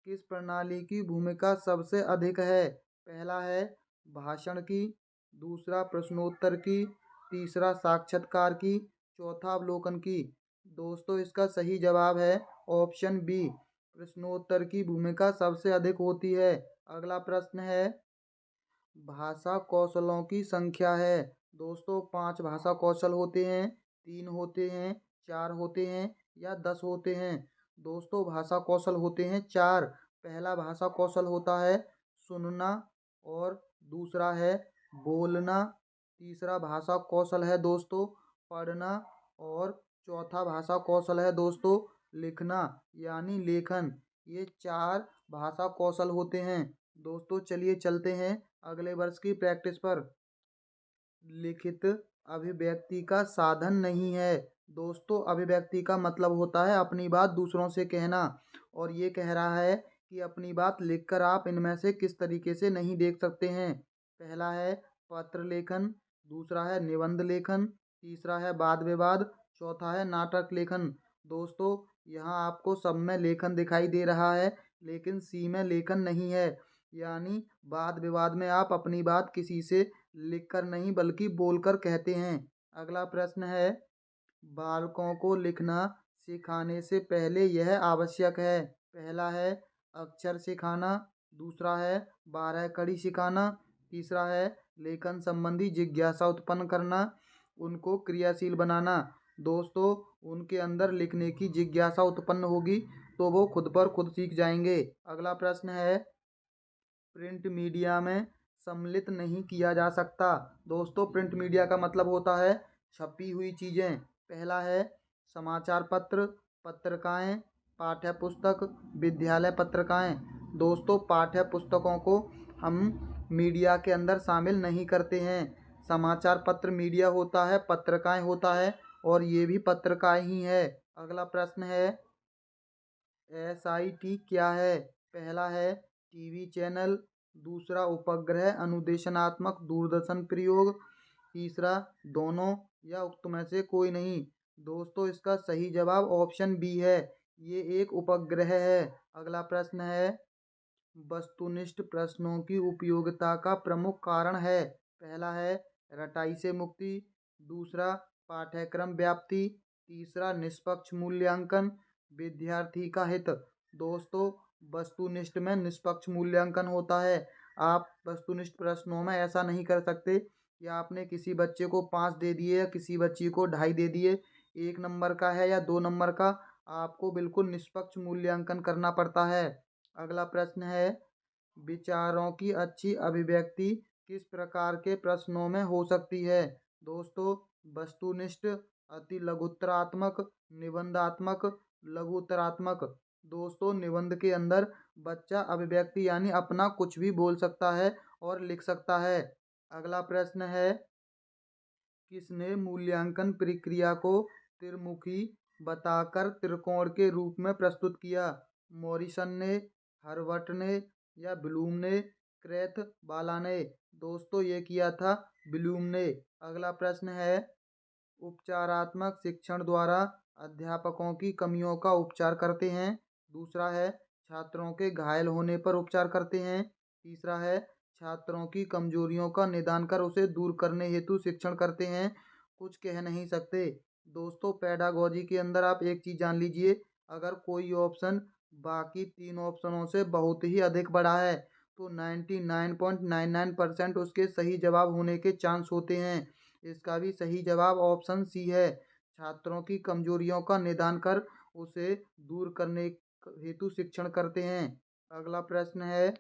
किस प्रणाली की भूमिका सबसे अधिक है? पहला है भाषण की, दूसरा प्रश्नोत्तर की, तीसरा साक्षात्कार की, चौथा अवलोकन की। दोस्तों इसका सही जवाब है ऑप्शन बी, प्रश्नोत्तर की भूमिका सबसे अधिक होती है। अगला प्रश्न है, भाषा कौशलों की संख्या है। दोस्तों 5 भाषा कौशल होते हैं, 3 होते हैं, 4 होते हैं या 10 होते हैं? दोस्तों भाषा कौशल होते हैं 4। पहला भाषा कौशल होता है सुनना, और दूसरा है बोलना, तीसरा भाषा कौशल है दोस्तों पढ़ना, और चौथा भाषा कौशल है दोस्तों लिखना यानी लेखन। ये 4 भाषा कौशल होते हैं। दोस्तों चलिए चलते हैं अगले वर्ष की प्रैक्टिस पर। लिखित अभिव्यक्ति का साधन नहीं है। दोस्तों अभिव्यक्ति का मतलब होता है अपनी बात दूसरों से कहना, और ये कह रहा है कि अपनी बात लिखकर आप इनमें से किस तरीके से नहीं देख सकते हैं। पहला है पत्र लेखन, दूसरा है निबंध लेखन, तीसरा है वाद विवाद, चौथा है नाटक लेखन। दोस्तों यहाँ आपको सब में लेखन दिखाई दे रहा है, लेकिन सी में लेखन नहीं है, यानी वाद विवाद में आप अपनी बात किसी से लिखकर नहीं बल्कि बोलकर कहते हैं। अगला प्रश्न है, बालकों को लिखना सिखाने से पहले यह आवश्यक है। पहला है अक्षर सिखाना, दूसरा है 12 कड़ी सिखाना, तीसरा है लेखन संबंधी जिज्ञासा उत्पन्न करना, उनको क्रियाशील बनाना। दोस्तों उनके अंदर लिखने की जिज्ञासा उत्पन्न होगी तो वो खुद पर खुद सीख जाएंगे। अगला प्रश्न है, प्रिंट मीडिया में सम्मिलित नहीं किया जा सकता। दोस्तों प्रिंट मीडिया का मतलब होता है छपी हुई चीज़ें। पहला है समाचार पत्र, पत्रिकाएं, पाठ्य पुस्तक, विद्यालय पत्रिकाएं। दोस्तों पाठ्य पुस्तकों को हम मीडिया के अंदर शामिल नहीं करते हैं। समाचार पत्र मीडिया होता है, पत्रिकाएं होता है, और ये भी पत्रिकाएं ही है। अगला प्रश्न है, SIT क्या है? पहला है टीवी चैनल, दूसरा उपग्रह अनुदेशनात्मक दूरदर्शन प्रयोग, तीसरा दोनों या उक्त में से कोई नहीं। दोस्तों इसका सही जवाब ऑप्शन बी है, ये एक उपग्रह है। अगला प्रश्न है, वस्तुनिष्ठ प्रश्नों की उपयोगिता का प्रमुख कारण है। पहला है रटाई से मुक्ति, दूसरा पाठ्यक्रम व्याप्ति, तीसरा निष्पक्ष मूल्यांकन, विद्यार्थी का हित। दोस्तों वस्तुनिष्ठ में निष्पक्ष मूल्यांकन होता है। आप वस्तुनिष्ठ प्रश्नों में ऐसा नहीं कर सकते कि आपने किसी बच्चे को 5 दे दिए या किसी बच्ची को 2.5 दे दिए, 1 नंबर का है या 2 नंबर का। आपको बिल्कुल निष्पक्ष मूल्यांकन करना पड़ता है। अगला प्रश्न है, विचारों की अच्छी अभिव्यक्ति किस प्रकार के प्रश्नों में हो सकती है? दोस्तों वस्तुनिष्ठ, अति लघुत्तरात्मक, निबंधात्मक, लघुत्तरात्मक। दोस्तों निबंध के अंदर बच्चा अभिव्यक्ति यानी अपना कुछ भी बोल सकता है और लिख सकता है। अगला प्रश्न है, किसने मूल्यांकन प्रक्रिया को त्रिमुखी बताकर त्रिकोण के रूप में प्रस्तुत किया? मॉरिसन ने, हर्बर्ट ने, या ब्लूम ने, क्रेथ बाला ने? दोस्तों ये किया था ब्लूम ने। अगला प्रश्न है, उपचारात्मक शिक्षण द्वारा अध्यापकों की कमियों का उपचार करते हैं। दूसरा है छात्रों के घायल होने पर उपचार करते हैं। तीसरा है छात्रों की कमजोरियों का निदान कर उसे दूर करने हेतु शिक्षण करते हैं। कुछ कह नहीं सकते। दोस्तों पेडागोजी के अंदर आप एक चीज़ जान लीजिए, अगर कोई ऑप्शन बाकी 3 ऑप्शनों से बहुत ही अधिक बड़ा है तो 99.99% उसके सही जवाब होने के चांस होते हैं। इसका भी सही जवाब ऑप्शन सी है, छात्रों की कमजोरियों का निदान कर उसे दूर करने हेतु शिक्षण करते हैं। अगला प्रश्न है,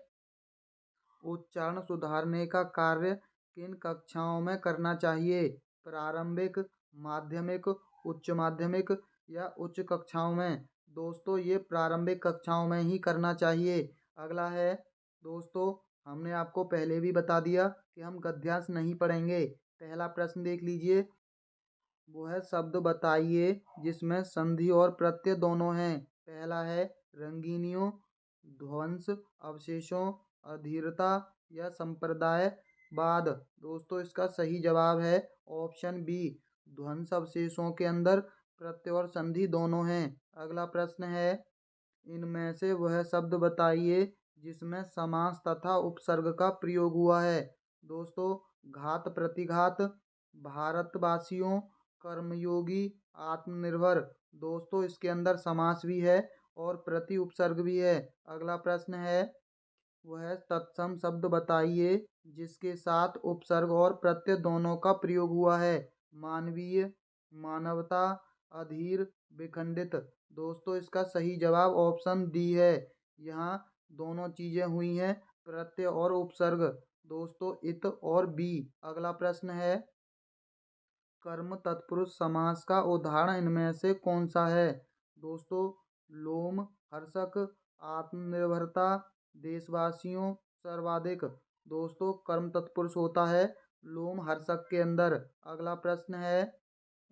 उच्चारण सुधारने का कार्य किन कक्षाओं में करना चाहिए? प्रारंभिक, माध्यमिक, उच्च माध्यमिक या उच्च कक्षाओं में? दोस्तों ये प्रारंभिक कक्षाओं में ही करना चाहिए। अगला है, दोस्तों हमने आपको पहले भी बता दिया कि हम गद्यांश नहीं पढ़ेंगे। पहला प्रश्न देख लीजिए, वह शब्द बताइए जिसमें संधि और प्रत्यय दोनों हैं। पहला है रंगीनियों, ध्वंस, अवशेषों, अधीरता या संप्रदायवाद। दोस्तों इसका सही जवाब है ऑप्शन बी, ध्वंस अवशेषों के अंदर प्रत्यय और संधि दोनों हैं। अगला प्रश्न है, इनमें से वह शब्द बताइए जिसमें समास तथा उपसर्ग का प्रयोग हुआ है। दोस्तों घात प्रतिघात, भारतवासियों, कर्मयोगी, आत्मनिर्भर। दोस्तों इसके अंदर समास भी है और प्रति उपसर्ग भी है। अगला प्रश्न है, वह तत्सम शब्द बताइए जिसके साथ उपसर्ग और प्रत्यय दोनों का प्रयोग हुआ है। मानवीय, मानवता, अधीर, विखंडित। दोस्तों इसका सही जवाब ऑप्शन डी है। यहाँ दोनों चीजें हुई हैं, प्रत्यय और उपसर्ग। दोस्तों इत और बी। अगला प्रश्न है, कर्म तत्पुरुष समास का उदाहरण इनमें से कौन सा है। दोस्तों लोम हर्षक, आत्मनिर्भरता, देशवासियों, सर्वाधिक। दोस्तों कर्म तत्पुरुष होता है लोम हर्षक के अंदर। अगला प्रश्न है,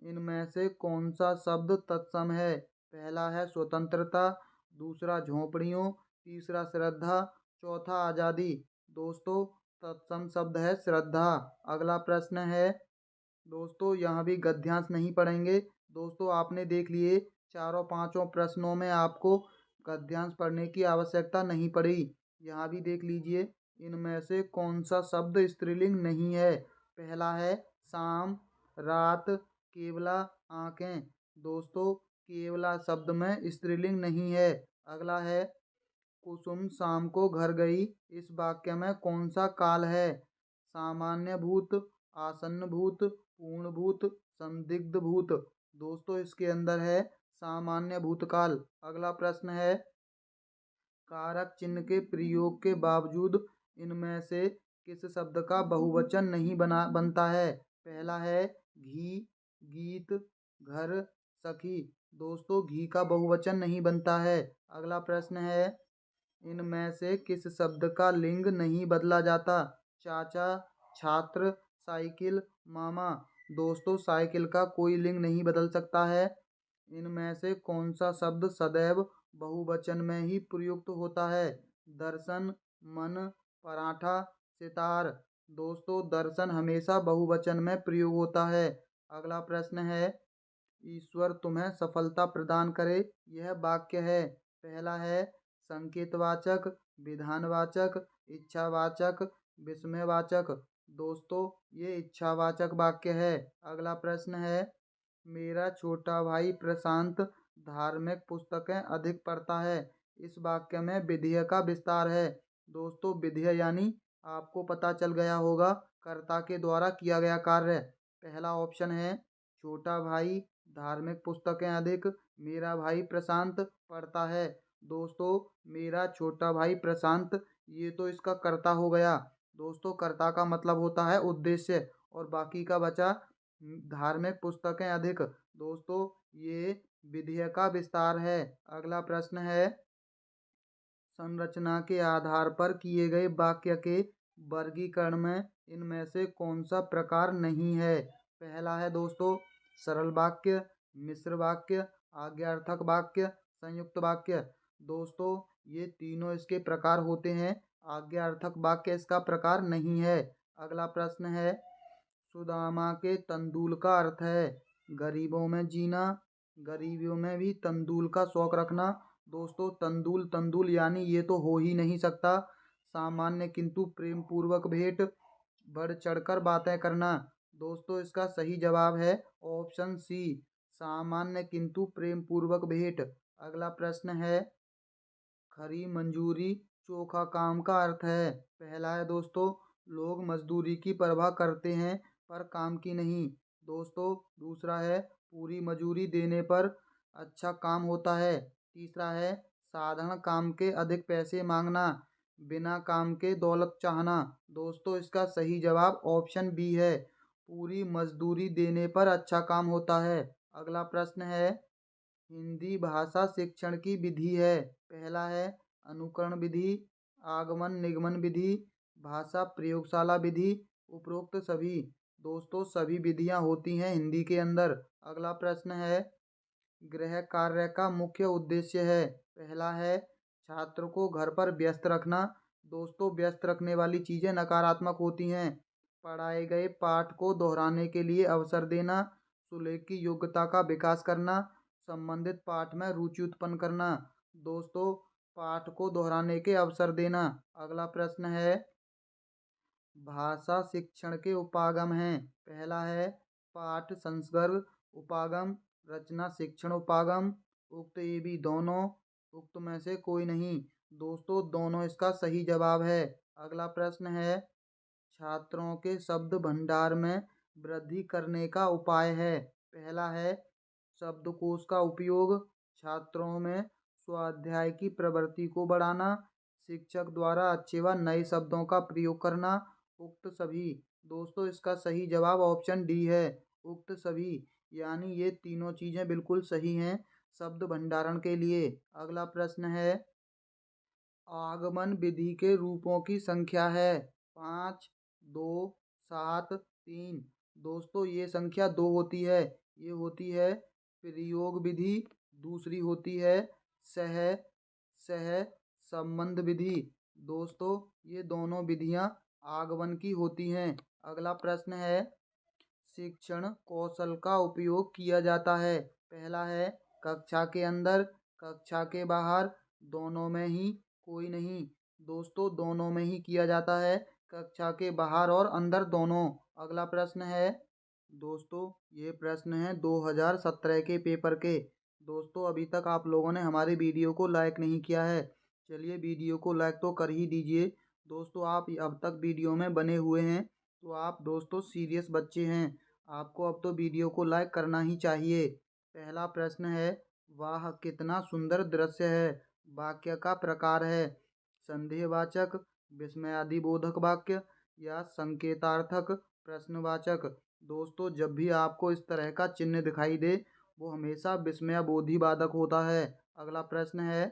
इनमें से कौन सा शब्द तत्सम है। पहला है स्वतंत्रता, दूसरा झोंपड़ियों, तीसरा श्रद्धा, चौथा आज़ादी। दोस्तों तत्सम शब्द है श्रद्धा। अगला प्रश्न है, दोस्तों यहाँ भी गद्यांश नहीं पढ़ेंगे। दोस्तों आपने देख लिए चारों पांचों प्रश्नों में आपको गद्यांश पढ़ने की आवश्यकता नहीं पड़ी। यहाँ भी देख लीजिए, इनमें से कौन सा शब्द स्त्रीलिंग नहीं है। पहला है शाम, रात, केवला, आंखें। दोस्तों केवला शब्द में स्त्रीलिंग नहीं है। अगला है, कुसुम शाम को घर गई। इस वाक्य में कौन सा काल है। सामान्य भूत, आसन्न भूत, पूर्ण भूत, संदिग्ध भूत। दोस्तों इसके अंदर है सामान्य भूतकाल। अगला प्रश्न है, कारक चिन्ह के प्रयोग के बावजूद इनमें से किस शब्द का बहुवचन नहीं बनता है। पहला है घी, गीत, घर, सखी। दोस्तों घी का बहुवचन नहीं बनता है। अगला प्रश्न है, इनमें से किस शब्द का लिंग नहीं बदला जाता। चाचा, छात्र, साइकिल, मामा। दोस्तों साइकिल का कोई लिंग नहीं बदल सकता है। इनमें से कौन सा शब्द सदैव बहुवचन में ही प्रयुक्त होता है। दर्शन, मन, पराठा, सितार। दोस्तों दर्शन हमेशा बहुवचन में प्रयोग होता है। अगला प्रश्न है, ईश्वर तुम्हें सफलता प्रदान करे। यह वाक्य है। पहला है संकेतवाचक, विधानवाचक, इच्छावाचक, विस्मयवाचक। दोस्तों ये इच्छावाचक वाक्य है। अगला प्रश्न है, मेरा छोटा भाई प्रशांत धार्मिक पुस्तकें अधिक पढ़ता है। इस वाक्य में विधेय का विस्तार है। दोस्तों विधेय यानी आपको पता चल गया होगा कर्ता के द्वारा किया गया कार्य। पहला ऑप्शन है छोटा भाई धार्मिक पुस्तकें अधिक, मेरा भाई प्रशांत पढ़ता है। दोस्तों मेरा छोटा भाई प्रशांत, ये तो इसका कर्ता हो गया। दोस्तों कर्ता का मतलब होता है उद्देश्य, और बाकी का बचा धार्मिक पुस्तकें अधिक। दोस्तों ये विधेय का विस्तार है। अगला प्रश्न है, संरचना के आधार पर किए गए वाक्य के वर्गीकरण में इनमें से कौन सा प्रकार नहीं है। पहला है दोस्तों सरल वाक्य, मिश्र वाक्य, आज्ञार्थक वाक्य, संयुक्त वाक्य। दोस्तों ये तीनों इसके प्रकार होते हैं। आज्ञार्थक वाक्य इसका प्रकार नहीं है। अगला प्रश्न है, सुदामा के तंदूल का अर्थ है गरीबों में जीना, गरीबियों में भी तंदूल का शौक रखना। दोस्तों तंदूल तंदूल यानी ये तो हो ही नहीं सकता। सामान्य किंतु प्रेम पूर्वक भेंट, बढ़ चढ़कर बातें करना। दोस्तों इसका सही जवाब है ऑप्शन सी, सामान्य किंतु प्रेम पूर्वक भेंट। अगला प्रश्न है, खरी मंजूरी चोखा काम का अर्थ है। पहला है दोस्तों लोग मजदूरी की परवाह करते हैं पर काम की नहीं। दोस्तों दूसरा है पूरी मजूरी देने पर अच्छा काम होता है। तीसरा है साधारण काम के अधिक पैसे मांगना, बिना काम के दौलत चाहना। दोस्तों इसका सही जवाब ऑप्शन बी है, पूरी मजदूरी देने पर अच्छा काम होता है। अगला प्रश्न है, हिंदी भाषा शिक्षण की विधि है। पहला है अनुकरण विधि, आगमन निगमन विधि, भाषा प्रयोगशाला विधि, उपरोक्त सभी। दोस्तों सभी विधियां होती हैं हिंदी के अंदर। अगला प्रश्न है, गृह कार्य का मुख्य उद्देश्य है। पहला है छात्र को घर पर व्यस्त रखना। दोस्तों व्यस्त रखने वाली चीजें नकारात्मक होती हैं। पढ़ाए गए पाठ को दोहराने के लिए अवसर देना, सुलेख की योग्यता का विकास करना, संबंधित पाठ में रुचि उत्पन्न करना। दोस्तों पाठ को दोहराने के अवसर देना। अगला प्रश्न है, भाषा शिक्षण के उपागम हैं। पहला है पाठ संसर्ग उपागम, रचना शिक्षण उपागम, उक्त ये भी दोनों, उक्त में से कोई नहीं। दोस्तों दोनों इसका सही जवाब है। अगला प्रश्न है, छात्रों के शब्द भंडार में वृद्धि करने का उपाय है। पहला है शब्दकोश का उपयोग, छात्रों में स्वाध्याय की प्रवृत्ति को बढ़ाना, शिक्षक द्वारा अच्छे व नए शब्दों का प्रयोग करना, उक्त सभी। दोस्तों इसका सही जवाब ऑप्शन डी है, उक्त सभी। यानी ये तीनों चीजें बिल्कुल सही हैं शब्द भंडारण के लिए। अगला प्रश्न है, आगमन विधि के रूपों की संख्या है। 5, 2, 7, 3। दोस्तों ये संख्या दो होती है। ये होती है प्रयोग विधि, दूसरी होती है सह सह संबंध विधि। दोस्तों ये दोनों विधियां आगमन की होती हैं। अगला प्रश्न है, शिक्षण कौशल का उपयोग किया जाता है। पहला है कक्षा के अंदर, कक्षा के बाहर, दोनों में ही, कोई नहीं। दोस्तों दोनों में ही किया जाता है, कक्षा के बाहर और अंदर दोनों। अगला प्रश्न है, दोस्तों ये प्रश्न है 2017 के पेपर के। दोस्तों अभी तक आप लोगों ने हमारी वीडियो को लाइक नहीं किया है, चलिए वीडियो को लाइक तो कर ही दीजिए। दोस्तों आप अब तक वीडियो में बने हुए हैं तो आप दोस्तों सीरियस बच्चे हैं, आपको अब तो वीडियो को लाइक करना ही चाहिए। पहला प्रश्न है, वाह कितना सुंदर दृश्य है, वाक्य का प्रकार है संदेहवाचक, विस्मयादिबोधक वाक्य या संकेतार्थक प्रश्नवाचक। दोस्तों जब भी आपको इस तरह का चिन्ह दिखाई दे वो हमेशा विस्मयाबोधीवादक होता है। अगला प्रश्न है,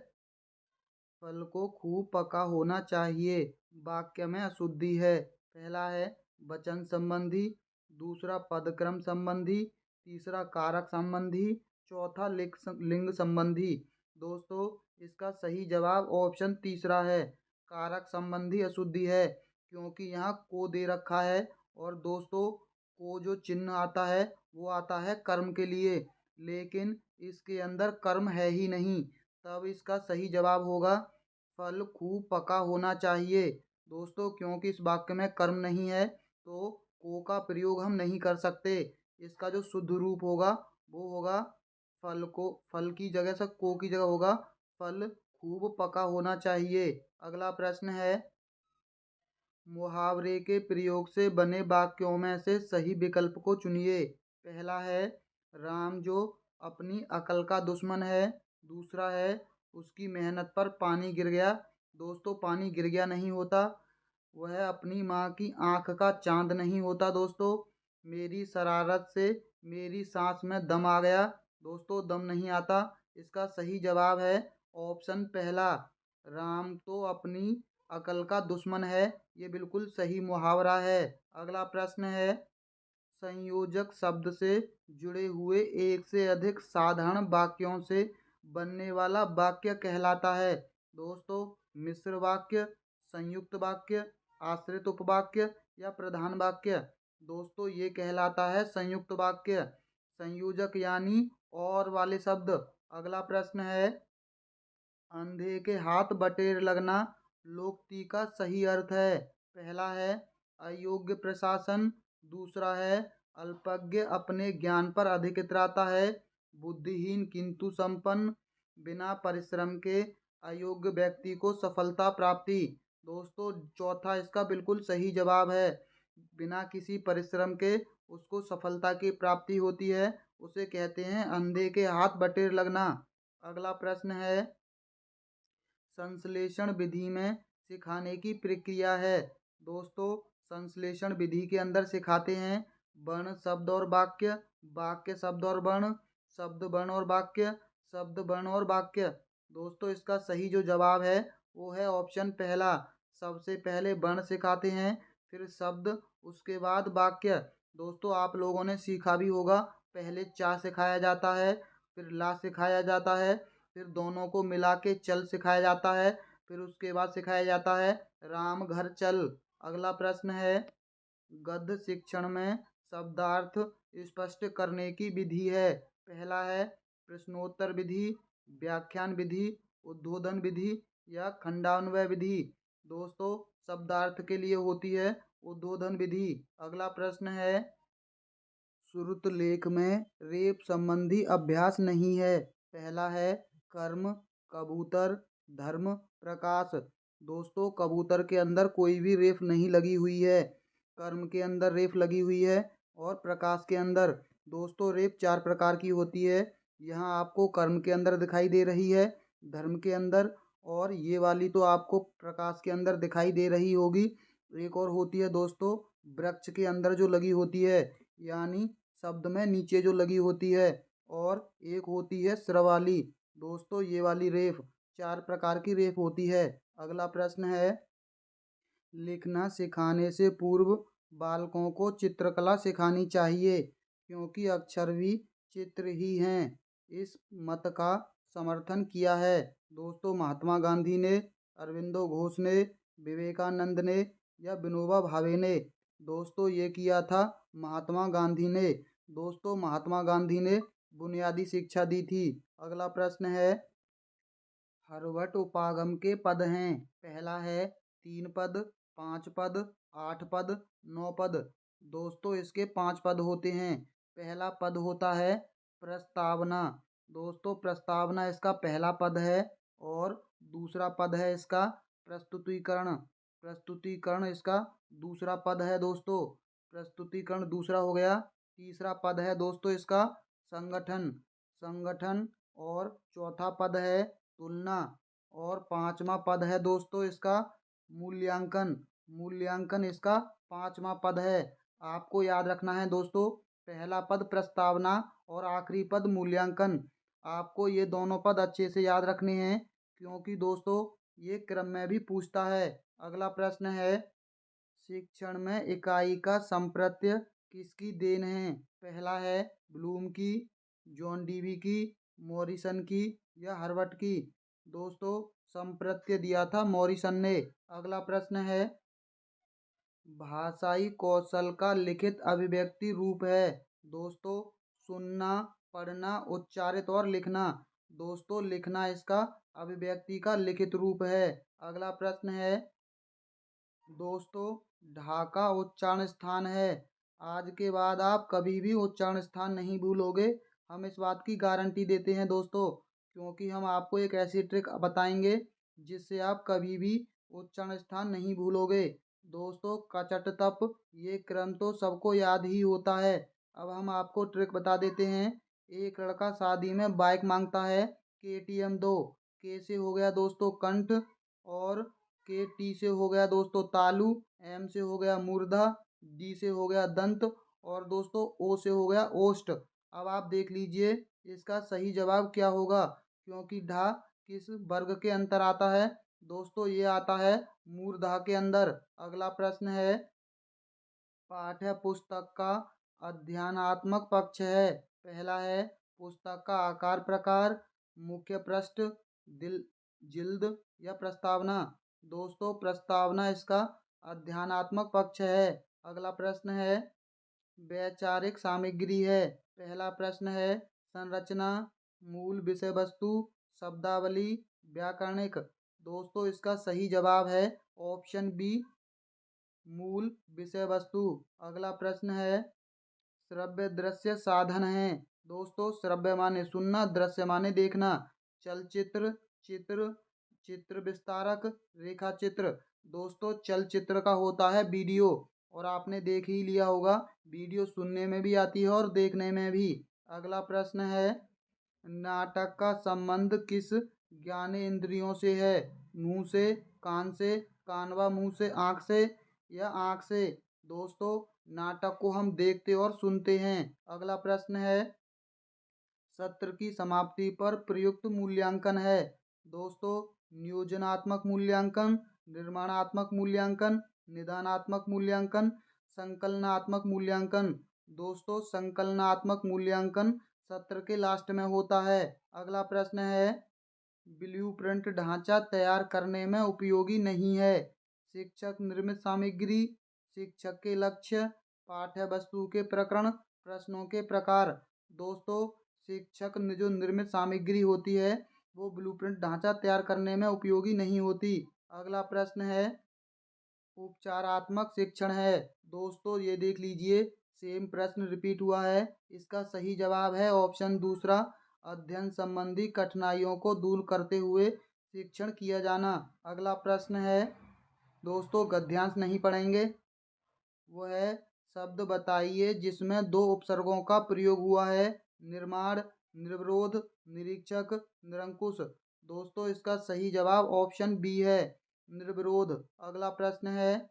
फल को खूब पका होना चाहिए, वाक्य में अशुद्धि है। पहला है वचन संबंधी, दूसरा पदक्रम संबंधी, तीसरा कारक संबंधी, चौथा लिंग संबंधी। दोस्तों इसका सही जवाब ऑप्शन तीसरा है, कारक संबंधी अशुद्धि है, क्योंकि यहाँ को दे रखा है और दोस्तों को जो चिन्ह आता है वो आता है कर्म के लिए, लेकिन इसके अंदर कर्म है ही नहीं, तब इसका सही जवाब होगा फल खूब पका होना चाहिए। दोस्तों क्योंकि इस वाक्य में कर्म नहीं है तो को का प्रयोग हम नहीं कर सकते। इसका जो शुद्ध रूप होगा वो होगा फल को, फल की जगह से को की जगह होगा फल खूब पका होना चाहिए। अगला प्रश्न है, मुहावरे के प्रयोग से बने वाक्यों में से सही विकल्प को चुनिए। पहला है राम जो अपनी अकल का दुश्मन है, दूसरा है उसकी मेहनत पर पानी गिर गया। दोस्तों पानी गिर गया नहीं होता, वह अपनी माँ की आंख का चांद नहीं होता। दोस्तों मेरी शरारत से मेरी सांस में दम आ गया। दोस्तों दम नहीं आता, इसका सही जवाब है ऑप्शन पहला, राम तो अपनी अकल का दुश्मन है, ये बिल्कुल सही मुहावरा है। अगला प्रश्न है, संयोजक शब्द से जुड़े हुए एक से अधिक साधारण वाक्यों से बनने वाला वाक्य कहलाता है। दोस्तों मिश्र वाक्य, संयुक्त वाक्य, आश्रित उपवाक्य या प्रधान वाक्य। दोस्तों ये कहलाता है संयुक्त वाक्य, संयोजक यानी और वाले शब्द। अगला प्रश्न है, अंधे के हाथ बटेर लगना लोकोक्ति का सही अर्थ है। पहला है अयोग्य प्रशासन, दूसरा है अल्पज्ञ अपने ज्ञान पर अधिक इतराता है, बुद्धिहीन किंतु संपन्न, बिना परिश्रम के अयोग्य व्यक्ति को सफलता प्राप्ति। दोस्तों चौथा इसका बिल्कुल सही जवाब है, बिना किसी परिश्रम के उसको सफलता की प्राप्ति होती है, उसे कहते हैं अंधे के हाथ बटेर लगना। अगला प्रश्न है, संश्लेषण विधि में सिखाने की प्रक्रिया है। दोस्तों संश्लेषण विधि के अंदर सिखाते हैं वर्ण शब्द और वाक्य, वाक्य शब्द और वर्ण, शब्द वर्ण और वाक्य, शब्द वर्ण और वाक्य। दोस्तों इसका सही जो जवाब है वो है ऑप्शन पहला, सबसे पहले वर्ण सिखाते हैं फिर शब्द उसके बाद वाक्य। दोस्तों आप लोगों ने सीखा भी होगा, पहले चा सिखाया जाता है, फिर ला सिखाया जाता है, फिर दोनों को मिला के चल सिखाया जाता है, फिर उसके बाद सिखाया जाता है राम घर चल। अगला प्रश्न है, गद्य शिक्षण में शब्दार्थ स्पष्ट करने की विधि है। पहला है प्रश्नोत्तर विधि, व्याख्यान विधि, उद्बोधन विधि या खंडान्वय विधि। दोस्तों शब्दार्थ के लिए होती है उद्बोधन विधि। अगला प्रश्न है, श्रुत लेख में रेप संबंधी अभ्यास नहीं है। पहला है कर्म, कबूतर, धर्म, प्रकाश। दोस्तों कबूतर के अंदर कोई भी रेफ नहीं लगी हुई है, कर्म के अंदर रेफ लगी हुई है और प्रकाश के अंदर। दोस्तों रेफ चार प्रकार की होती है, यहाँ आपको कर्म के अंदर दिखाई दे रही है, धर्म के अंदर, और ये वाली तो आपको प्रकाश के अंदर दिखाई दे रही होगी। एक और होती है दोस्तों वृक्ष के अंदर जो लगी होती है, यानी शब्द में नीचे जो लगी होती है, और एक होती है स्रवाली। दोस्तों ये वाली रेफ, चार प्रकार की रेफ होती है। अगला प्रश्न है, लिखना सिखाने से पूर्व बालकों को चित्रकला सिखानी चाहिए क्योंकि अक्षर भी चित्र ही हैं। इस मत का समर्थन किया है दोस्तों महात्मा गांधी ने, अरविंदो घोष ने, विवेकानंद ने या विनोबा भावे ने। दोस्तों ये किया था महात्मा गांधी ने। दोस्तों महात्मा गांधी ने बुनियादी शिक्षा दी थी। अगला प्रश्न है, हर्वट उपागम के पद हैं। पहला है 3 पद, 5 पद, 8 पद, 9 पद। दोस्तों इसके 5 पद होते हैं। पहला पद होता है प्रस्तावना। दोस्तों प्रस्तावना इसका पहला पद है, और दूसरा पद है इसका प्रस्तुतिकरण। प्रस्तुतिकरण इसका दूसरा पद है दोस्तों, प्रस्तुतिकरण दूसरा हो गया। तीसरा पद है दोस्तों इसका संगठन, संगठन, और चौथा पद है तुलना, और पांचवा पद है दोस्तों इसका मूल्यांकन। मूल्यांकन इसका पांचवा पद है। आपको याद रखना है दोस्तों, पहला पद प्रस्तावना और आखिरी पद मूल्यांकन। आपको ये दोनों पद अच्छे से याद रखने हैं क्योंकि दोस्तों ये क्रम में भी पूछता है। अगला प्रश्न है, शिक्षण में इकाई का संप्रत्यय किसकी देन है। पहला है ब्लूम की, जॉन डीवी की, मॉरिसन की या हर्वट की। दोस्तों संप्रत्यय दिया था मॉरिसन ने। अगला प्रश्न है, भाषाई कौशल का लिखित अभिव्यक्ति रूप है। दोस्तों सुनना, पढ़ना, उच्चारित और लिखना। दोस्तों लिखना इसका अभिव्यक्ति का लिखित रूप है। अगला प्रश्न है, दोस्तों ढाका उच्चारण स्थान है। आज के बाद आप कभी भी उच्चारण स्थान नहीं भूलोगे, हम इस बात की गारंटी देते हैं दोस्तों, क्योंकि हम आपको एक ऐसी ट्रिक बताएंगे जिससे आप कभी भी उच्चारण स्थान नहीं भूलोगे। दोस्तों कचट तप ये क्रम तो सबको याद ही होता है। अब हम आपको ट्रिक बता देते हैं। एक लड़का शादी में बाइक मांगता है, KTM दो। के से हो गया दोस्तों कंठ, और के टी से हो गया दोस्तों तालु, एम से हो गया मूर्धा, डी से हो गया दंत, और दोस्तों ओ से हो गया ओष्ठ। अब आप देख लीजिए इसका सही जवाब क्या होगा, क्योंकि ढा किस वर्ग के अंतर आता है। दोस्तों ये आता है मूर्धा के अंदर। अगला प्रश्न है, पाठ्य पुस्तक का अध्ययनात्मक पक्ष है। पहला है पुस्तक का आकार प्रकार, मुख्य पृष्ठ, दिल, जिल्द या प्रस्तावना। दोस्तों प्रस्तावना इसका अध्ययनात्मक पक्ष है। अगला प्रश्न है, वैचारिक सामग्री है। पहला प्रश्न है संरचना, मूल विषय वस्तु, शब्दावली, व्याकरणिक। दोस्तों इसका सही जवाब है ऑप्शन बी, मूल विषय वस्तु। अगला प्रश्न है, श्रव्य दृश्य साधन है। दोस्तों श्रव्य माने सुनना, दृश्य माने देखना। चलचित्र, चित्र, चित्र विस्तारक, रेखा चित्र। दोस्तों चलचित्र का होता है वीडियो, और आपने देख ही लिया होगा वीडियो सुनने में भी आती है और देखने में भी। अगला प्रश्न है, नाटक का संबंध किस ज्ञानेंद्रियों से है। मुंह से, कान से, कान व मुंह से, आँख से या आँख से। दोस्तों नाटक को हम देखते और सुनते हैं। अगला प्रश्न है, सत्र की समाप्ति पर प्रयुक्त मूल्यांकन है। दोस्तों नियोजनात्मक मूल्यांकन, निर्माणात्मक मूल्यांकन, निदानात्मक मूल्यांकन, संकलनात्मक मूल्यांकन। दोस्तों संकलनात्मक मूल्यांकन सत्र के लास्ट में होता है। अगला प्रश्न है, ब्लूप्रिंट ढांचा तैयार करने में उपयोगी नहीं है। शिक्षक निर्मित सामग्री, शिक्षक के लक्ष्य, पाठ्य वस्तु के प्रकरण, प्रश्नों के प्रकार। दोस्तों शिक्षक ने जो निर्मित सामग्री होती है वो ब्लूप्रिंट ढांचा तैयार करने में उपयोगी नहीं होती। अगला प्रश्न है, उपचारात्मक शिक्षण है। दोस्तों ये देख लीजिए, सेम प्रश्न रिपीट हुआ है। इसका सही जवाब है ऑप्शन दूसरा, अध्ययन संबंधी कठिनाइयों को दूर करते हुए शिक्षण किया जाना। अगला प्रश्न है, दोस्तों गद्यांश नहीं पढ़ेंगे, वो है, शब्द बताइए जिसमें दो उपसर्गों का प्रयोग हुआ है। निर्माण, निर्विरोध, निरीक्षक, निरंकुश। दोस्तों इसका सही जवाब ऑप्शन बी है, निर्विरोध। अगला प्रश्न है,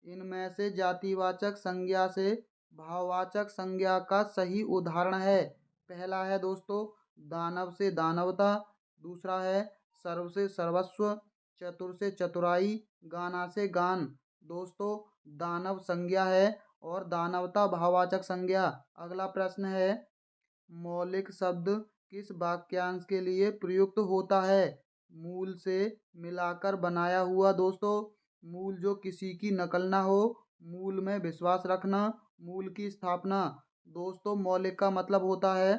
इनमें से जातिवाचक संज्ञा से भाववाचक संज्ञा का सही उदाहरण है। पहला है दोस्तों दानव से दानवता, दूसरा है सर्व से सर्वस्व, चतुर से चतुराई, गाना से गान। दोस्तों दानव संज्ञा है और दानवता भाववाचक संज्ञा। अगला प्रश्न है, मौलिक शब्द किस वाक्यांश के लिए प्रयुक्त होता है। मूल से मिलाकर बनाया हुआ। दोस्तों मूल जो किसी की नकल ना हो, मूल में विश्वास रखना, मूल की स्थापना। दोस्तों मौलिक का मतलब होता है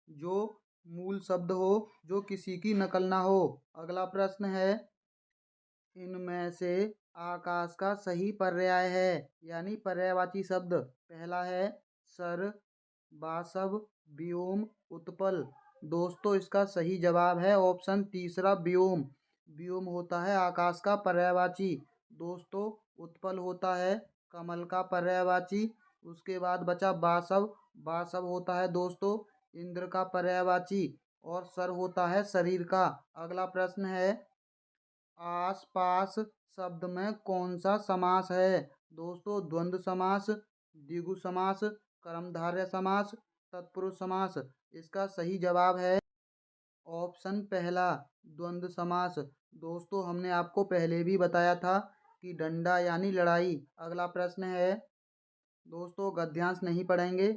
जो मूल शब्द हो, जो किसी की नकल ना हो। अगला प्रश्न है, इनमें से आकाश का सही पर्याय है यानी पर्यायवाची शब्द। पहला है सर, वासव, व्योम, उत्पल। दोस्तों इसका सही जवाब है ऑप्शन तीसरा, व्योम। व्योम होता है आकाश का पर्यायवाची। दोस्तों उत्पल होता है कमल का पर्यायवाची। उसके बाद बचा वासव। वासव होता है दोस्तों इंद्र का पर्यायवाची और सर होता है शरीर का। अगला प्रश्न है, आस पास शब्द में कौन सा समास है। दोस्तों द्वंद्व समास, द्विगु समास, कर्मधारय समास, तत्पुरुष समास। इसका सही जवाब है ऑप्शन पहला, द्वंद्व समास। दोस्तों हमने आपको पहले भी बताया था कि डंडा यानी लड़ाई। अगला प्रश्न है, दोस्तों गद्यांश नहीं पढ़ेंगे।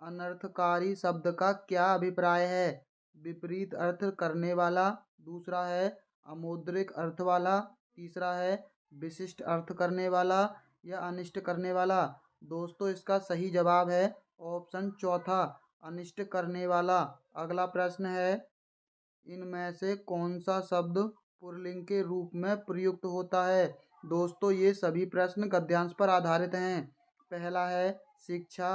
अनर्थकारी शब्द का क्या अभिप्राय है। विपरीत अर्थ करने वाला, दूसरा है अमौद्रिक अर्थ वाला, तीसरा है विशिष्ट अर्थ करने वाला या अनिष्ट करने वाला। दोस्तों इसका सही जवाब है ऑप्शन चौथा, अनिष्ट करने वाला। अगला प्रश्न है, इनमें से कौन सा शब्द पुल्लिंग के रूप में प्रयुक्त होता है। दोस्तों ये सभी प्रश्न गद्यांश पर आधारित हैं। पहला है शिक्षा,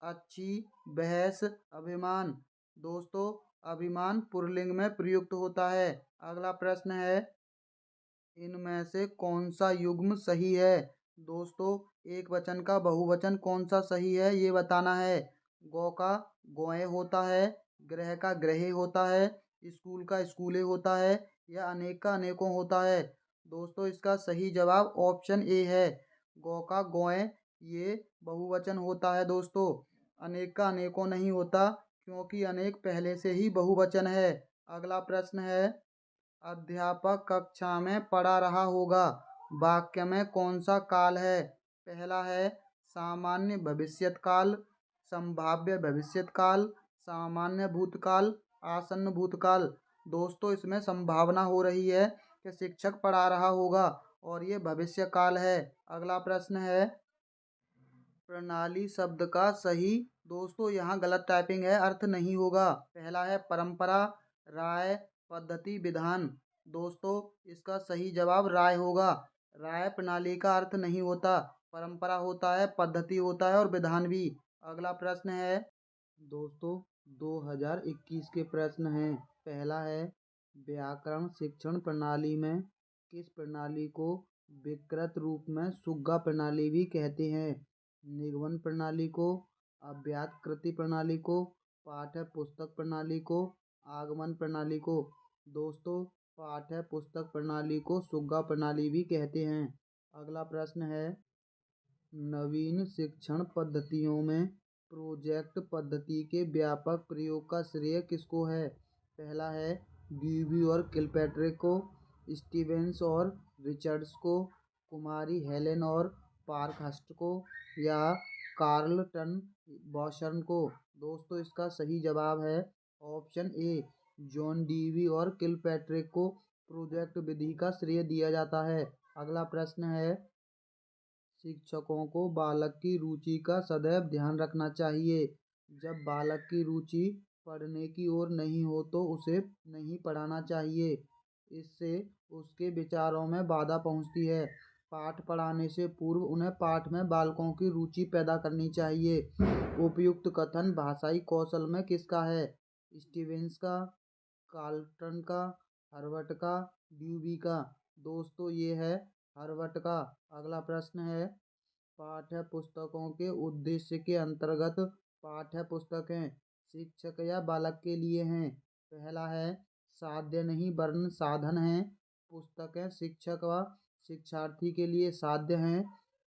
अच्छी, बहस, अभिमान। दोस्तों अभिमान पुल्लिंग में प्रयुक्त होता है। अगला प्रश्न है, इनमें से कौन सा युग्म सही है। दोस्तों एक वचन का बहुवचन कौन सा सही है ये बताना है। गौ का गौएं होता है, ग्रह का ग्रहे होता है, स्कूल का स्कूले होता है या अनेक का अनेकों होता है। दोस्तों इसका सही जवाब ऑप्शन ए है, गौ का गौएं ये बहुवचन होता है। दोस्तों अनेक का अनेकों नहीं होता क्योंकि अनेक पहले से ही बहुवचन है। अगला प्रश्न है, अध्यापक कक्षा में पढ़ा रहा होगा, वाक्य में कौन सा काल है। पहला है सामान्य भविष्यत काल, संभाव्य भविष्यत काल, सामान्य भूतकाल, आसन्न भूतकाल। दोस्तों इसमें संभावना हो रही है कि शिक्षक पढ़ा रहा होगा और ये भविष्य काल है। अगला प्रश्न है, प्रणाली शब्द का सही। दोस्तों यहाँ गलत टाइपिंग है, अर्थ नहीं होगा। पहला है परंपरा, राय, पद्धति, विधान। दोस्तों इसका सही जवाब राय होगा। राय प्रणाली का अर्थ नहीं होता, परंपरा होता है, पद्धति होता है और विधान भी। अगला प्रश्न है, दोस्तों 2021 के प्रश्न हैं। पहला है, व्याकरण शिक्षण प्रणाली में किस प्रणाली को विकृत रूप में सुग्गा प्रणाली भी कहते हैं। निगमन प्रणाली को, अव्याकृति प्रणाली को, पाठ्य पुस्तक प्रणाली को, आगमन प्रणाली को। दोस्तों पाठ्य पुस्तक प्रणाली को सुग्गा प्रणाली भी कहते हैं। अगला प्रश्न है, नवीन शिक्षण पद्धतियों में प्रोजेक्ट पद्धति के व्यापक प्रयोग का श्रेय किसको है। पहला है ड्यूबी और किलपैट्रिक को, स्टीवेंस और रिचर्ड्स को, कुमारी हेलेन और पार्कहर्स्ट को या कार्लटन बॉशर्न को। दोस्तों इसका सही जवाब है ऑप्शन ए, जॉन डीवी और किलपैट्रिक को प्रोजेक्ट विधि का श्रेय दिया जाता है। अगला प्रश्न है, शिक्षकों को बालक की रुचि का सदैव ध्यान रखना चाहिए। जब बालक की रुचि पढ़ने की ओर नहीं हो तो उसे नहीं पढ़ाना चाहिए, इससे उसके विचारों में बाधा पहुंचती है। पाठ पढ़ाने से पूर्व उन्हें पाठ में बालकों की रुचि पैदा करनी चाहिए। उपयुक्त कथन भाषाई कौशल में किसका है? स्टीवेंस का, कार्लटन का, हर्बर्ट का, ड्यूबी का। दोस्तों ये है हर्बर्ट का। अगला प्रश्न है, पाठ्य पुस्तकों के उद्देश्य के अंतर्गत पाठ्य पुस्तकें शिक्षक या बालक के लिए हैं। पहला है, साध्य नहीं वरन साधन है। पुस्तकें शिक्षक व शिक्षार्थी के लिए साध्य हैं।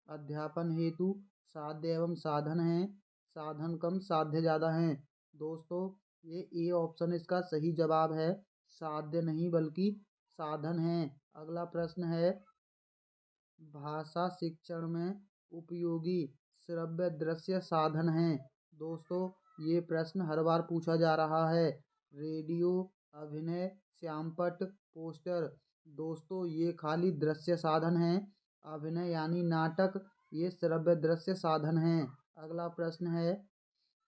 अध्यापन हेतु साध्य एवं साधन हैं। साधन कम साध्य ज़्यादा हैं। दोस्तों ये ए ऑप्शन इसका सही जवाब है, साध्य नहीं बल्कि साधन है। अगला प्रश्न है, भाषा शिक्षण में उपयोगी श्रव्य दृश्य साधन हैं। दोस्तों ये प्रश्न हर बार पूछा जा रहा है। रेडियो, अभिनय, श्यामपट्ट, पोस्टर। दोस्तों ये खाली दृश्य साधन हैं। अभिनय यानी नाटक, ये श्रव्य दृश्य साधन हैं। अगला प्रश्न है,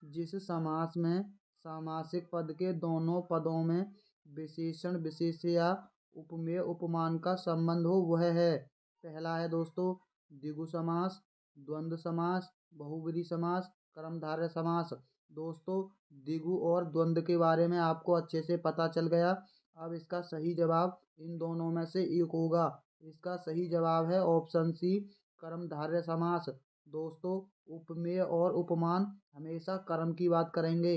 जिस समास में सामासिक पद के दोनों पदों में विशेषण विशेष्य या उपमेय उपमान का संबंध हो वह है। पहला है दोस्तों द्विगु समास, द्वंद्व समास, बहुब्रीहि समास, कर्मधारय समास। दोस्तों द्विगु और द्वंद्व के बारे में आपको अच्छे से पता चल गया। अब इसका सही जवाब इन दोनों में से एक होगा। इसका सही जवाब है ऑप्शन सी, कर्मधारय समास। दोस्तों उपमेय और उपमान हमेशा कर्म की बात करेंगे।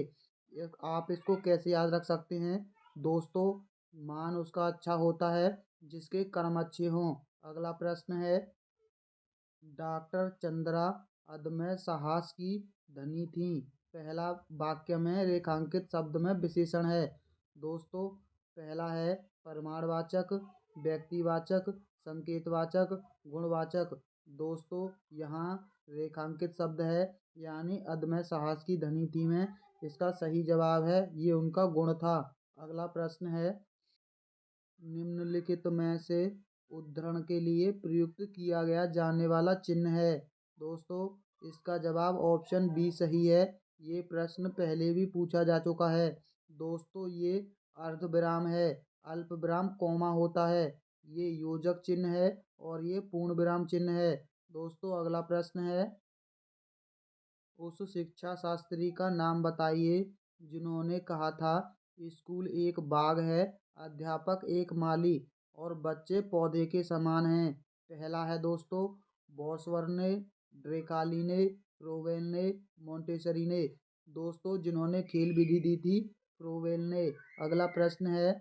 आप इसको कैसे याद रख सकते हैं? दोस्तों मान उसका अच्छा होता है जिसके कर्म अच्छे हों। अगला प्रश्न है, डॉक्टर चंद्रा अदम्य साहस की धनी थी। पहला वाक्य में रेखांकित शब्द में विशेषण है। दोस्तों पहला है परिमाणवाचक, व्यक्तिवाचक, संकेतवाचक, गुणवाचक। दोस्तों यहाँ रेखांकित शब्द है यानी अदम्य साहस की धनी थी में इसका सही जवाब है ये उनका गुण था। अगला प्रश्न है, निम्नलिखित में से उद्धरण के लिए प्रयुक्त किया गया जाने वाला चिन्ह है। दोस्तों इसका जवाब ऑप्शन बी सही है। ये प्रश्न पहले भी पूछा जा चुका है। दोस्तों ये अर्ध विराम है, अल्प विराम कॉमा होता है, ये योजक चिन्ह है और ये पूर्ण विराम चिन्ह है। दोस्तों अगला प्रश्न है, उस शिक्षा शास्त्री का नाम बताइए जिन्होंने कहा था स्कूल एक बाग है, अध्यापक एक माली और बच्चे पौधे के समान हैं। पहला है दोस्तों बॉसवर ने, ड्रेकाली ने, फ्रोवेल ने, मोंटेसरी ने। दोस्तों जिन्होंने खेल विधि दी थी फ्रोवेल ने। अगला प्रश्न है,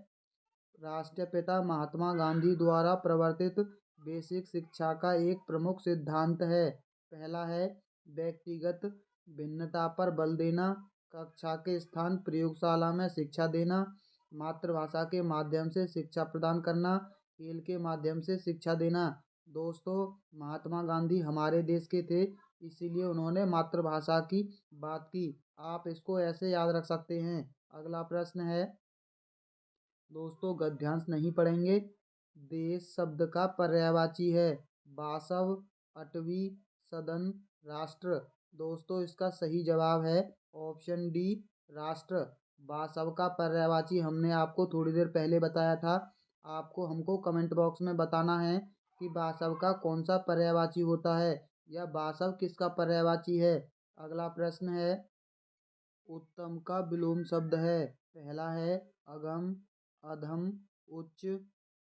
राष्ट्रपिता महात्मा गांधी द्वारा प्रवर्तित बेसिक शिक्षा का एक प्रमुख सिद्धांत है। पहला है व्यक्तिगत भिन्नता पर बल देना, कक्षा के स्थान प्रयोगशाला में शिक्षा देना, मातृभाषा के माध्यम से शिक्षा प्रदान करना, खेल के माध्यम से शिक्षा देना। दोस्तों महात्मा गांधी हमारे देश के थे इसीलिए उन्होंने मातृभाषा की बात की। आप इसको ऐसे याद रख सकते हैं। अगला प्रश्न है, दोस्तों गद्यांश नहीं पढ़ेंगे। देश शब्द का पर्यायवाची है वासव, अटवी, सदन, राष्ट्र। दोस्तों इसका सही जवाब है ऑप्शन डी, राष्ट्र। वासव का पर्यायवाची हमने आपको थोड़ी देर पहले बताया था। आपको हमको कमेंट बॉक्स में बताना है कि वासव का कौन सा पर्यायवाची होता है या वासव किसका पर्यायवाची है। अगला प्रश्न है, उत्तम का विलोम शब्द है। पहला है अगम, अधम, उच्च,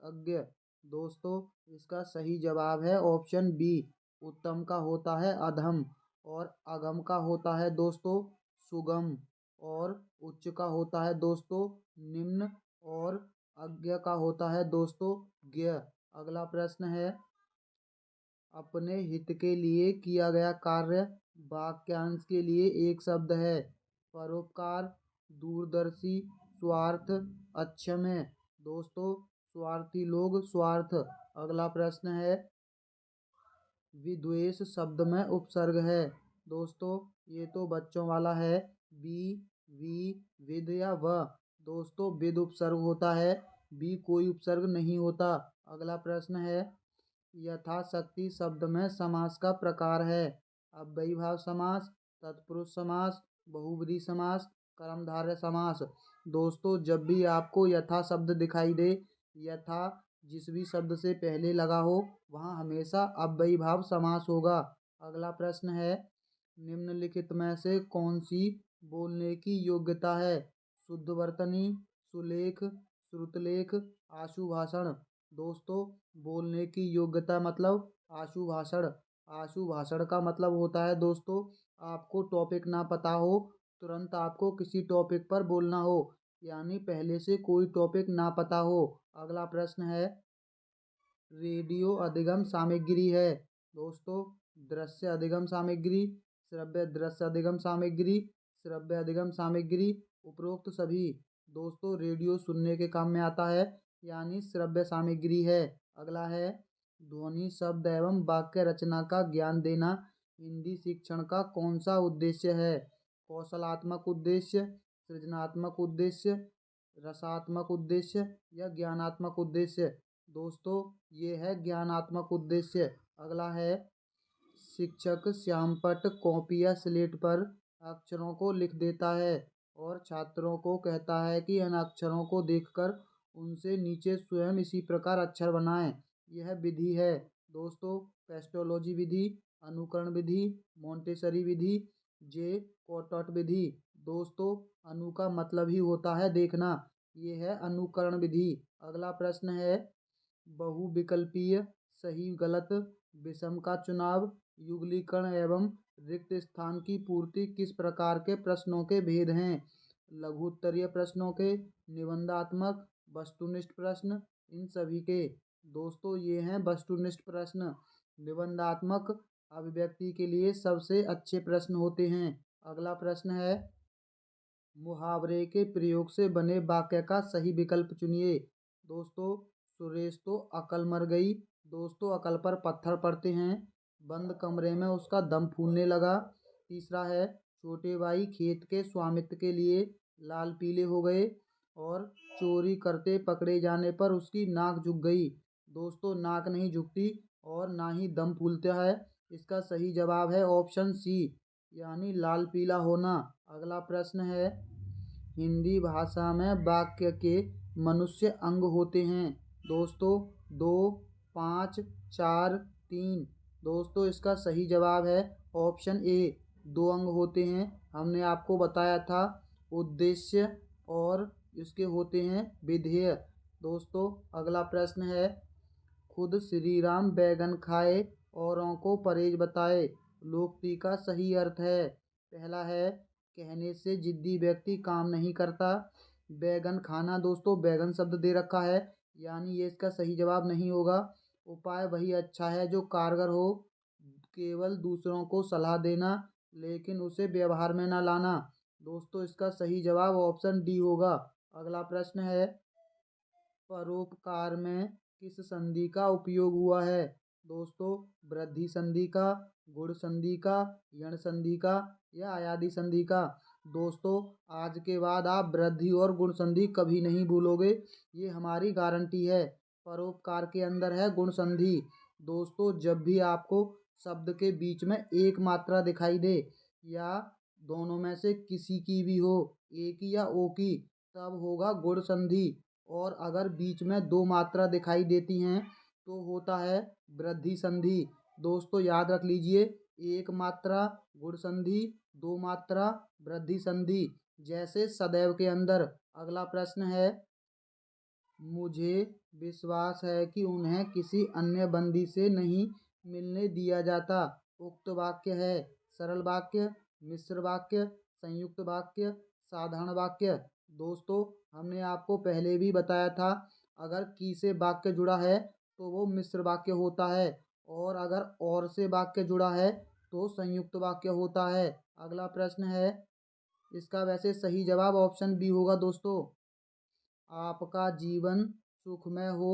अज्ञ। दोस्तों इसका सही जवाब है ऑप्शन बी, उत्तम का होता है अधम और अगम का होता है दोस्तों सुगम और उच्च का होता है दोस्तों निम्न और अज्ञ का होता है दोस्तों ज्ञ। अगला प्रश्न है, अपने हित के लिए किया गया कार्य वाक्यांश के लिए एक शब्द है। परोपकार, दूरदर्शी, स्वार्थ, अक्षम्य। दोस्तों स्वार्थी लोग स्वार्थ। अगला प्रश्न है, विद्वेष शब्द में उपसर्ग है। दोस्तों ये तो बच्चों वाला है। बी, वी, विद या व। दोस्तों विद उपसर्ग होता है, बी कोई उपसर्ग नहीं होता। अगला प्रश्न है, यथाशक्ति शब्द में समास का प्रकार है। अव्ययीभाव समास, तत्पुरुष समास, बहुब्रीहि समास, कर्मधारय समास। दोस्तों जब भी आपको यथा शब्द दिखाई दे, यथा जिस भी शब्द से पहले लगा हो, वहाँ हमेशा अव्ययीभाव समास होगा। अगला प्रश्न है, निम्नलिखित में से कौन सी बोलने की योग्यता है? शुद्धवर्तनी, सुलेख, श्रुतलेख, आशु भाषण। दोस्तों बोलने की योग्यता मतलब आशु भाषण। आशु भाषण का मतलब होता है दोस्तों, आपको टॉपिक ना पता हो, तुरंत आपको किसी टॉपिक पर बोलना हो, यानी पहले से कोई टॉपिक ना पता हो। अगला प्रश्न है, रेडियो अधिगम सामग्री है। दोस्तों दृश्य अधिगम सामग्री, श्रव्य दृश्य अधिगम सामग्री, श्रव्य अधिगम सामग्री, उपरोक्त सभी। दोस्तों रेडियो सुनने के काम में आता है, यानी श्रव्य सामग्री है। अगला है, ध्वनि शब्द एवं वाक्य रचना का ज्ञान देना हिंदी शिक्षण का कौन सा उद्देश्य है? कौशलात्मक उद्देश्य, सृजनात्मक उद्देश्य, रसात्मक उद्देश्य या ज्ञानात्मक उद्देश्य। दोस्तों ये है ज्ञानात्मक उद्देश्य। अगला है, शिक्षक श्यामपट्ट कॉपी या स्लेट पर अक्षरों को लिख देता है और छात्रों को कहता है कि इन अक्षरों को देखकर उनसे नीचे स्वयं इसी प्रकार अक्षर बनाएं। यह विधि है दोस्तों पेस्टोलॉजी विधि, अनुकरण विधि, मोंटेसरी विधि, जे कोटॉट विधि। दोस्तों अनु का मतलब ही होता है देखना, ये है अनुकरण विधि। अगला प्रश्न है, बहुविकल्पीय सही गलत, विषम का चुनाव, युगलीकरण एवं रिक्त स्थान की पूर्ति किस प्रकार के प्रश्नों के भेद हैं? लघु उत्तरीय प्रश्नों के, निबंधात्मक, वस्तुनिष्ठ प्रश्न, इन सभी के। दोस्तों ये हैं वस्तुनिष्ठ प्रश्न। निबंधात्मक अभिव्यक्ति के लिए सबसे अच्छे प्रश्न होते हैं। अगला प्रश्न है, मुहावरे के प्रयोग से बने वाक्य का सही विकल्प चुनिए। दोस्तों सुरेश तो अकल मर गई। दोस्तों अकल पर पत्थर पड़ते हैं। बंद कमरे में उसका दम फूलने लगा। तीसरा है, छोटे भाई खेत के स्वामित्व के लिए लाल पीले हो गए। और चोरी करते पकड़े जाने पर उसकी नाक झुक गई। दोस्तों नाक नहीं झुकती और ना ही दम फूलता है। इसका सही जवाब है ऑप्शन सी, यानी लाल पीला होना। अगला प्रश्न है, हिंदी भाषा में वाक्य के मनुष्य अंग होते हैं। दोस्तों 2, 5, 4, 3। दोस्तों इसका सही जवाब है ऑप्शन ए, 2 अंग होते हैं। हमने आपको बताया था उद्देश्य और इसके होते हैं विधेय। दोस्तों अगला प्रश्न है, खुद श्री राम बैगन खाए औरों को परहेज बताए लोकोक्ति का सही अर्थ है। पहला है, कहने से जिद्दी व्यक्ति काम नहीं करता। बैगन खाना, दोस्तों बैगन शब्द दे रखा है, यानी ये इसका सही जवाब नहीं होगा। उपाय वही अच्छा है जो कारगर हो, केवल दूसरों को सलाह देना लेकिन उसे व्यवहार में ना लाना। दोस्तों इसका सही जवाब ऑप्शन डी होगा। अगला प्रश्न है, परोपकार में किस संधि का उपयोग हुआ है? दोस्तों वृद्धि संधि का, गुण संधि का, यण संधि का या अयादि संधि का। दोस्तों आज के बाद आप वृद्धि और गुण संधि कभी नहीं भूलोगे, ये हमारी गारंटी है। परोपकार के अंदर है गुण संधि। दोस्तों जब भी आपको शब्द के बीच में एक मात्रा दिखाई दे या दोनों में से किसी की भी हो, ए की या ओ की, तब होगा गुण संधि। और अगर बीच में 2 मात्रा दिखाई देती हैं तो होता है वृद्धि संधि। दोस्तों याद रख लीजिए, एक मात्रा गुण संधि, 2 मात्रा वृद्धि संधि, जैसे सदैव के अंदर। अगला प्रश्न है, मुझे विश्वास है कि उन्हें किसी अन्य बंदी से नहीं मिलने दिया जाता। उक्त वाक्य है सरल वाक्य, मिश्र वाक्य, संयुक्त वाक्य, साधारण वाक्य। दोस्तों हमने आपको पहले भी बताया था, अगर की से वाक्य जुड़ा है तो वो मिश्र वाक्य होता है, और अगर और से वाक्य जुड़ा है तो संयुक्त वाक्य होता है। अगला प्रश्न है, इसका वैसे सही जवाब ऑप्शन बी होगा। दोस्तों आपका जीवन सुखमय हो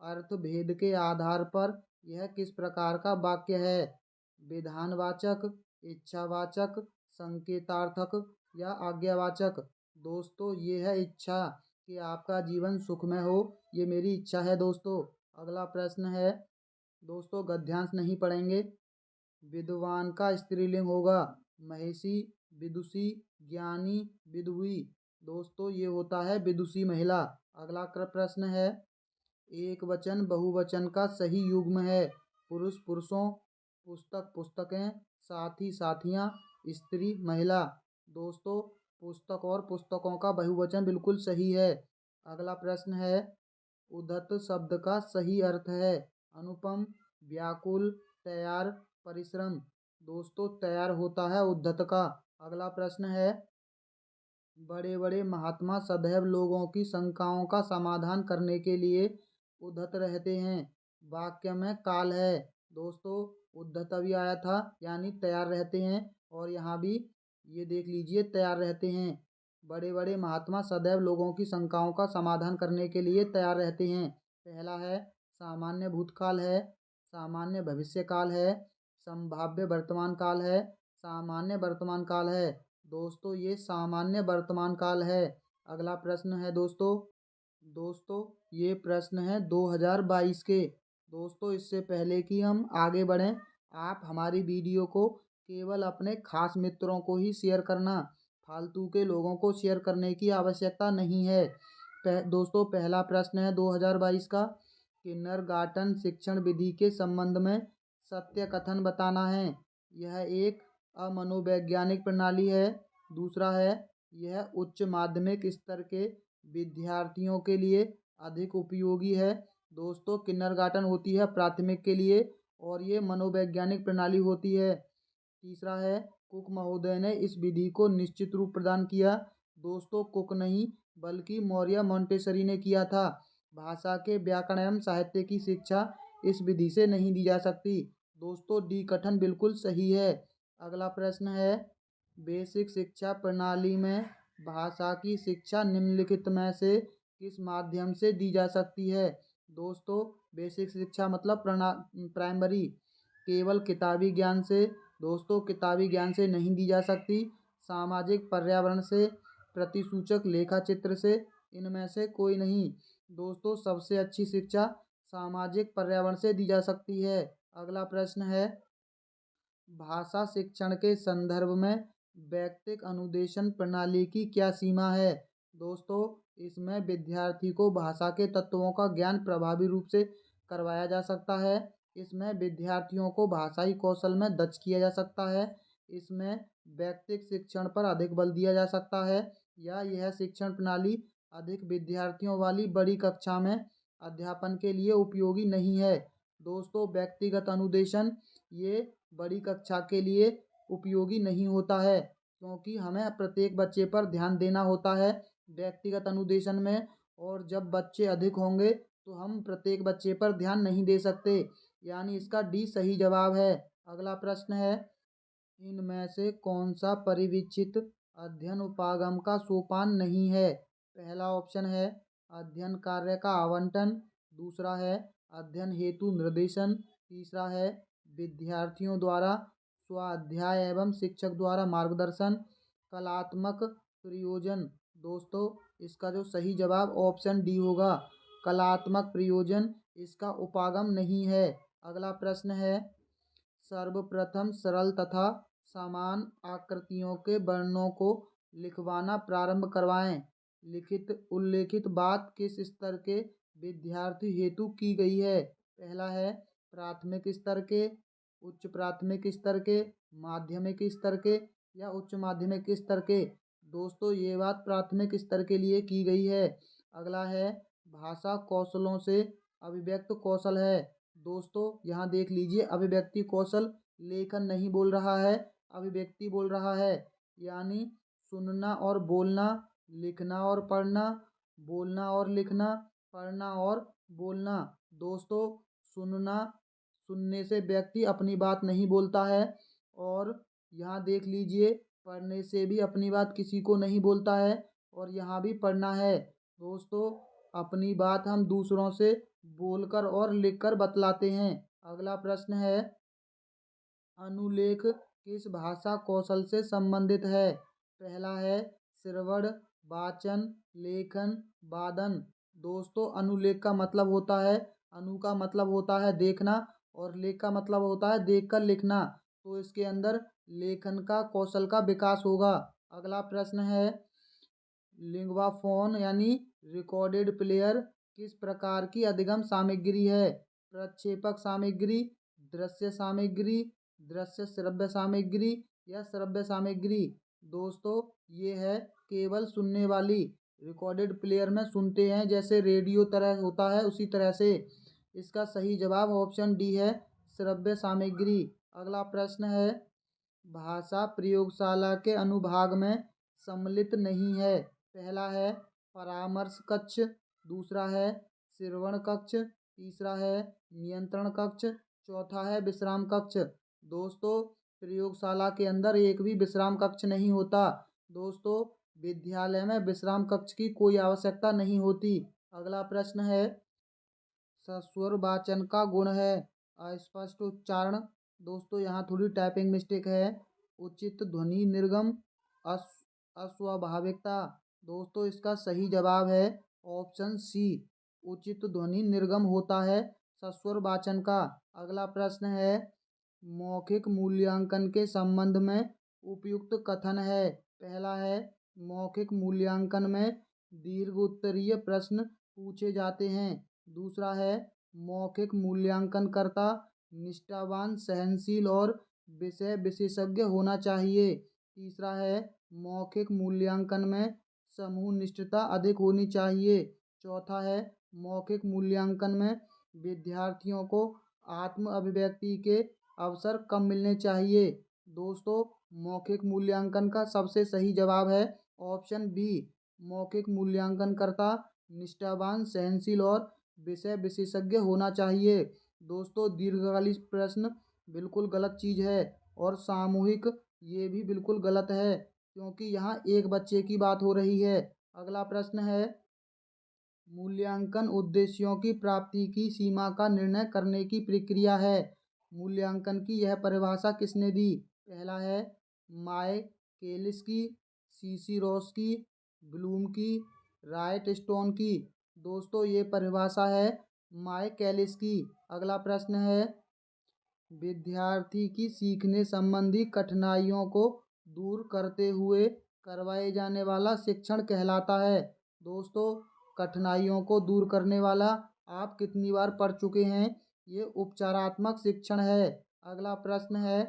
अर्थ भेद के आधार पर यह किस प्रकार का वाक्य है? विधानवाचक, इच्छावाचक, संकेतार्थक या आज्ञावाचक। दोस्तों ये है इच्छा कि आपका जीवन सुखमय हो, ये मेरी इच्छा है दोस्तों। अगला प्रश्न है दोस्तों, गद्यांश नहीं पढ़ेंगे। विद्वान का स्त्रीलिंग होगा महिषी, विदुषी, ज्ञानी, विदुषी। दोस्तों ये होता है विदुषी महिला। अगला प्रश्न है, एक वचन बहुवचन का सही युग्म है। पुरुष पुरुषों, पुस्तक पुस्तकें, साथी साथियाँ, स्त्री महिला। दोस्तों पुस्तक और पुस्तकों का बहुवचन बिल्कुल सही है। अगला प्रश्न है, उद्धत शब्द का सही अर्थ है अनुपम, व्याकुल, तैयार, परिश्रम। दोस्तों तैयार होता है उद्धत का। अगला प्रश्न है, बड़े बड़े महात्मा सदैव लोगों की शंकाओं का समाधान करने के लिए उद्धत रहते हैं। वाक्य में काल है। दोस्तों उद्धत अभी आया था यानी तैयार रहते हैं, और यहाँ भी ये देख लीजिए तैयार रहते हैं। बड़े बड़े महात्मा सदैव लोगों की शंकाओं का समाधान करने के लिए तैयार रहते हैं। पहला है सामान्य भूतकाल है, सामान्य भविष्यकाल है, संभाव्य वर्तमान काल है, सामान्य वर्तमान काल है। दोस्तों ये सामान्य वर्तमान काल है। अगला प्रश्न है दोस्तों ये प्रश्न है 2022 के। दोस्तों इससे पहले कि हम आगे बढ़ें, आप हमारी वीडियो को केवल अपने खास मित्रों को ही शेयर करना, फालतू के लोगों को शेयर करने की आवश्यकता नहीं है। दोस्तों पहला प्रश्न है 2022 का, किंडरगार्टन शिक्षण विधि के संबंध में सत्य कथन बताना है। यह एक अमनोवैज्ञानिक प्रणाली है। दूसरा है, यह उच्च माध्यमिक स्तर के विद्यार्थियों के लिए अधिक उपयोगी है। दोस्तों किंडरगार्टन होती है प्राथमिक के लिए, और ये मनोवैज्ञानिक प्रणाली होती है। तीसरा है, कुक महोदय ने इस विधि को निश्चित रूप प्रदान किया। दोस्तों कुक नहीं बल्कि मौर्य मॉन्टेसरी ने किया था। भाषा के व्याकरण एवं साहित्य की शिक्षा इस विधि से नहीं दी जा सकती। दोस्तों डी कथन बिल्कुल सही है। अगला प्रश्न है, बेसिक शिक्षा प्रणाली में भाषा की शिक्षा निम्नलिखित में से किस माध्यम से दी जा सकती है। दोस्तों बेसिक शिक्षा मतलब प्राइमरी, केवल किताबी ज्ञान से। दोस्तों किताबी ज्ञान से नहीं दी जा सकती। सामाजिक पर्यावरण से, प्रतिसूचक लेखा चित्र से, इनमें से कोई नहीं। दोस्तों सबसे अच्छी शिक्षा सामाजिक पर्यावरण से दी जा सकती है। अगला प्रश्न है, भाषा शिक्षण के संदर्भ में वैयक्तिक अनुदेशन प्रणाली की क्या सीमा है। दोस्तों इसमें विद्यार्थी को भाषा के तत्वों का ज्ञान प्रभावी रूप से करवाया जा सकता है। इसमें विद्यार्थियों को भाषाई कौशल में दक्ष किया जा सकता है। इसमें व्यक्तिक शिक्षण पर अधिक बल दिया जा सकता है, या यह शिक्षण प्रणाली अधिक विद्यार्थियों वाली बड़ी कक्षा में अध्यापन के लिए उपयोगी नहीं है। दोस्तों व्यक्तिगत अनुदेशन ये बड़ी कक्षा के लिए उपयोगी नहीं होता है, क्योंकि हमें प्रत्येक बच्चे पर ध्यान देना होता है व्यक्तिगत अनुदेशन में, और जब बच्चे अधिक होंगे तो हम प्रत्येक बच्चे पर ध्यान नहीं दे सकते, यानी इसका डी सही जवाब है। अगला प्रश्न है, इनमें से कौन सा परिवीक्षित अध्ययन उपागम का सोपान नहीं है। पहला ऑप्शन है अध्ययन कार्य का आवंटन, दूसरा है अध्ययन हेतु निर्देशन, तीसरा है विद्यार्थियों द्वारा स्वाध्याय एवं शिक्षक द्वारा मार्गदर्शन, कलात्मक प्रयोजन। दोस्तों इसका जो सही जवाब ऑप्शन डी होगा, कलात्मक प्रयोजन इसका उपागम नहीं है। अगला प्रश्न है, सर्वप्रथम सरल तथा समान आकृतियों के वर्णों को लिखवाना प्रारंभ करवाएं। उल्लेखित बात किस स्तर के विद्यार्थी हेतु की गई है। पहला है प्राथमिक स्तर के, उच्च प्राथमिक स्तर के, माध्यमिक स्तर के, या उच्च माध्यमिक स्तर के। दोस्तों ये बात प्राथमिक स्तर के लिए की गई है। अगला है भाषा कौशलों से अभिव्यक्त कौशल है। दोस्तों यहाँ देख लीजिए अभिव्यक्ति कौशल, लेखन नहीं बोल रहा है, अभिव्यक्ति बोल रहा है, यानी सुनना और बोलना, लिखना और पढ़ना, बोलना और लिखना, पढ़ना और बोलना। दोस्तों सुनना, सुनने से व्यक्ति अपनी बात नहीं बोलता है, और यहाँ देख लीजिए पढ़ने से भी अपनी बात किसी को नहीं बोलता है, और यहाँ भी पढ़ना है। दोस्तों अपनी बात हम दूसरों से बोलकर और लिखकर बतलाते हैं। अगला प्रश्न है, अनुलेख किस भाषा कौशल से संबंधित है? पहला है श्रवण, वाचन, लेखन, वादन। दोस्तों अनुलेख का मतलब होता है, अनु का मतलब होता है देखना और लेख का मतलब होता है देखकर लिखना। तो इसके अंदर लेखन का कौशल का विकास होगा। अगला प्रश्न है लिंग्वाफोन यानी रिकॉर्डेड प्लेयर किस प्रकार की अधिगम सामग्री है? प्रक्षेपक सामग्री, दृश्य सामग्री, दृश्य श्रव्य सामग्री या श्रव्य सामग्री। दोस्तों ये है केवल सुनने वाली। रिकॉर्डेड प्लेयर में सुनते हैं जैसे रेडियो तरह होता है उसी तरह से। इसका सही जवाब ऑप्शन डी है श्रव्य सामग्री। अगला प्रश्न है भाषा प्रयोगशाला के अनुभाग में सम्मिलित नहीं है। पहला है परामर्श कक्ष, दूसरा है श्रवण कक्ष, तीसरा है नियंत्रण कक्ष, चौथा है विश्राम कक्ष। दोस्तों प्रयोगशाला के अंदर एक भी विश्राम कक्ष नहीं होता। दोस्तों विद्यालय में विश्राम कक्ष की कोई आवश्यकता नहीं होती। अगला प्रश्न है सस्वर वाचन का गुण है अस्पष्ट उच्चारण। दोस्तों यहाँ थोड़ी टाइपिंग मिस्टेक है। उचित ध्वनि निर्गम, अस्वाभाविकता। दोस्तों इसका सही जवाब है ऑप्शन सी उचित ध्वनि निर्गम होता है सस्वर वाचन का। अगला प्रश्न है मौखिक मूल्यांकन के संबंध में उपयुक्त कथन है। पहला है मौखिक मूल्यांकन में दीर्घ उत्तरीय प्रश्न पूछे जाते हैं। दूसरा है मौखिक मूल्यांकनकर्ता निष्ठावान, सहनशील और विषय विशेषज्ञ होना चाहिए। तीसरा है मौखिक मूल्यांकन में समूह निष्ठता अधिक होनी चाहिए। चौथा है मौखिक मूल्यांकन में विद्यार्थियों को आत्म अभिव्यक्ति के अवसर कम मिलने चाहिए। दोस्तों मौखिक मूल्यांकन का सबसे सही जवाब है ऑप्शन बी मौखिक मूल्यांकनकर्ता निष्ठावान, सहनशील और विषय विशेषज्ञ होना चाहिए। दोस्तों दीर्घकालिक प्रश्न बिल्कुल गलत चीज़ है और सामूहिक ये भी बिल्कुल गलत है क्योंकि यहाँ एक बच्चे की बात हो रही है। अगला प्रश्न है मूल्यांकन उद्देश्यों की प्राप्ति की सीमा का निर्णय करने की प्रक्रिया है। मूल्यांकन की यह परिभाषा किसने दी? पहला है माइकलिस्की, सिसिरोस्की, ब्लूम की, राइट स्टोन की। दोस्तों ये परिभाषा है माइकलिस्की। अगला प्रश्न है विद्यार्थी की सीखने संबंधी कठिनाइयों को दूर करते हुए करवाए जाने वाला शिक्षण कहलाता है। दोस्तों कठिनाइयों को दूर करने वाला आप कितनी बार पढ़ चुके हैं? ये उपचारात्मक शिक्षण है। अगला प्रश्न है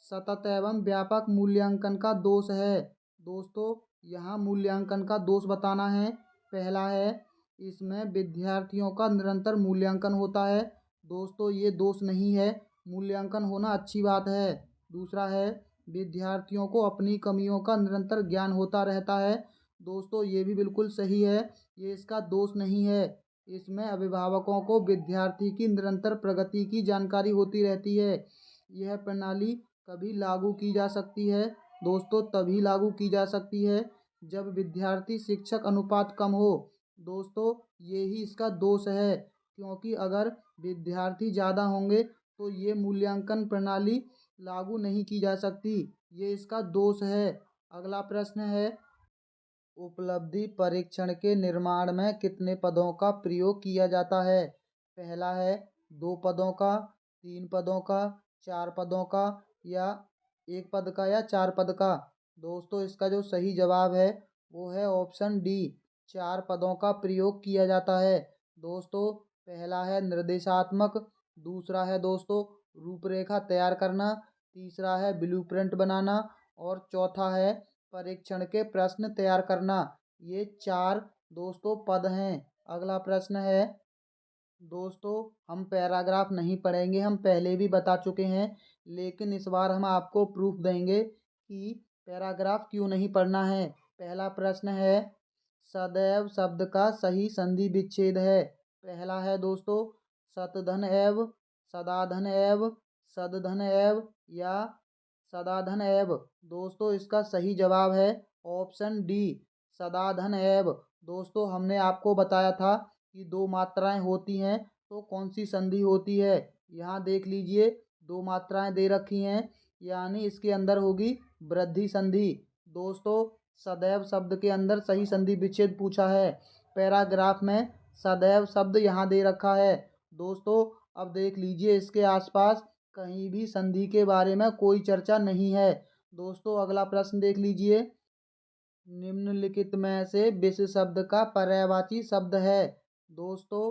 सतत एवं व्यापक मूल्यांकन का दोष है। दोस्तों यहाँ मूल्यांकन का दोष बताना है। पहला है इसमें विद्यार्थियों का निरंतर मूल्यांकन होता है। दोस्तों ये दोष नहीं है, मूल्यांकन होना अच्छी बात है। दूसरा है विद्यार्थियों को अपनी कमियों का निरंतर ज्ञान होता रहता है। दोस्तों ये भी बिल्कुल सही है, ये इसका दोष नहीं है। इसमें अभिभावकों को विद्यार्थी की निरंतर प्रगति की जानकारी होती रहती है। यह प्रणाली कभी लागू की जा सकती है? दोस्तों तभी लागू की जा सकती है जब विद्यार्थी शिक्षक अनुपात कम हो। दोस्तों ये ही इसका दोष है क्योंकि अगर विद्यार्थी ज़्यादा होंगे तो ये मूल्यांकन प्रणाली लागू नहीं की जा सकती। ये इसका दोष है। अगला प्रश्न है उपलब्धि परीक्षण के निर्माण में कितने पदों का प्रयोग किया जाता है? पहला है 2 पदों का, 3 पदों का, 4 पदों का या 1 पद का या 4 पद का। दोस्तों इसका जो सही जवाब है वो है ऑप्शन डी 4 पदों का प्रयोग किया जाता है। दोस्तों पहला है निर्देशात्मक, दूसरा है दोस्तों रूपरेखा तैयार करना, तीसरा है ब्लूप्रिंट बनाना और चौथा है परीक्षण के प्रश्न तैयार करना। ये 4 दोस्तों पद हैं। अगला प्रश्न है दोस्तों हम पैराग्राफ नहीं पढ़ेंगे, हम पहले भी बता चुके हैं लेकिन इस बार हम आपको प्रूफ देंगे कि पैराग्राफ क्यों नहीं पढ़ना है। पहला प्रश्न है सदैव शब्द का सही संधि विच्छेद है। पहला है दोस्तों सतधन एव, सदाधन एव, सदधन एव या सदाधन एव। दोस्तों इसका सही जवाब है ऑप्शन डी सदाधन एव। दोस्तों हमने आपको बताया था कि 2 मात्राएं होती हैं तो कौन सी संधि होती है। यहाँ देख लीजिए 2 मात्राएं दे रखी हैं, यानी इसके अंदर होगी वृद्धि संधि। दोस्तों सदैव शब्द के अंदर सही संधि विच्छेद पूछा है। पैराग्राफ में सदैव शब्द यहाँ दे रखा है। दोस्तों अब देख लीजिए इसके आसपास कहीं भी संधि के बारे में कोई चर्चा नहीं है। दोस्तों अगला प्रश्न देख लीजिए। निम्नलिखित में से विष शब्द का पर्यायवाची शब्द है। दोस्तों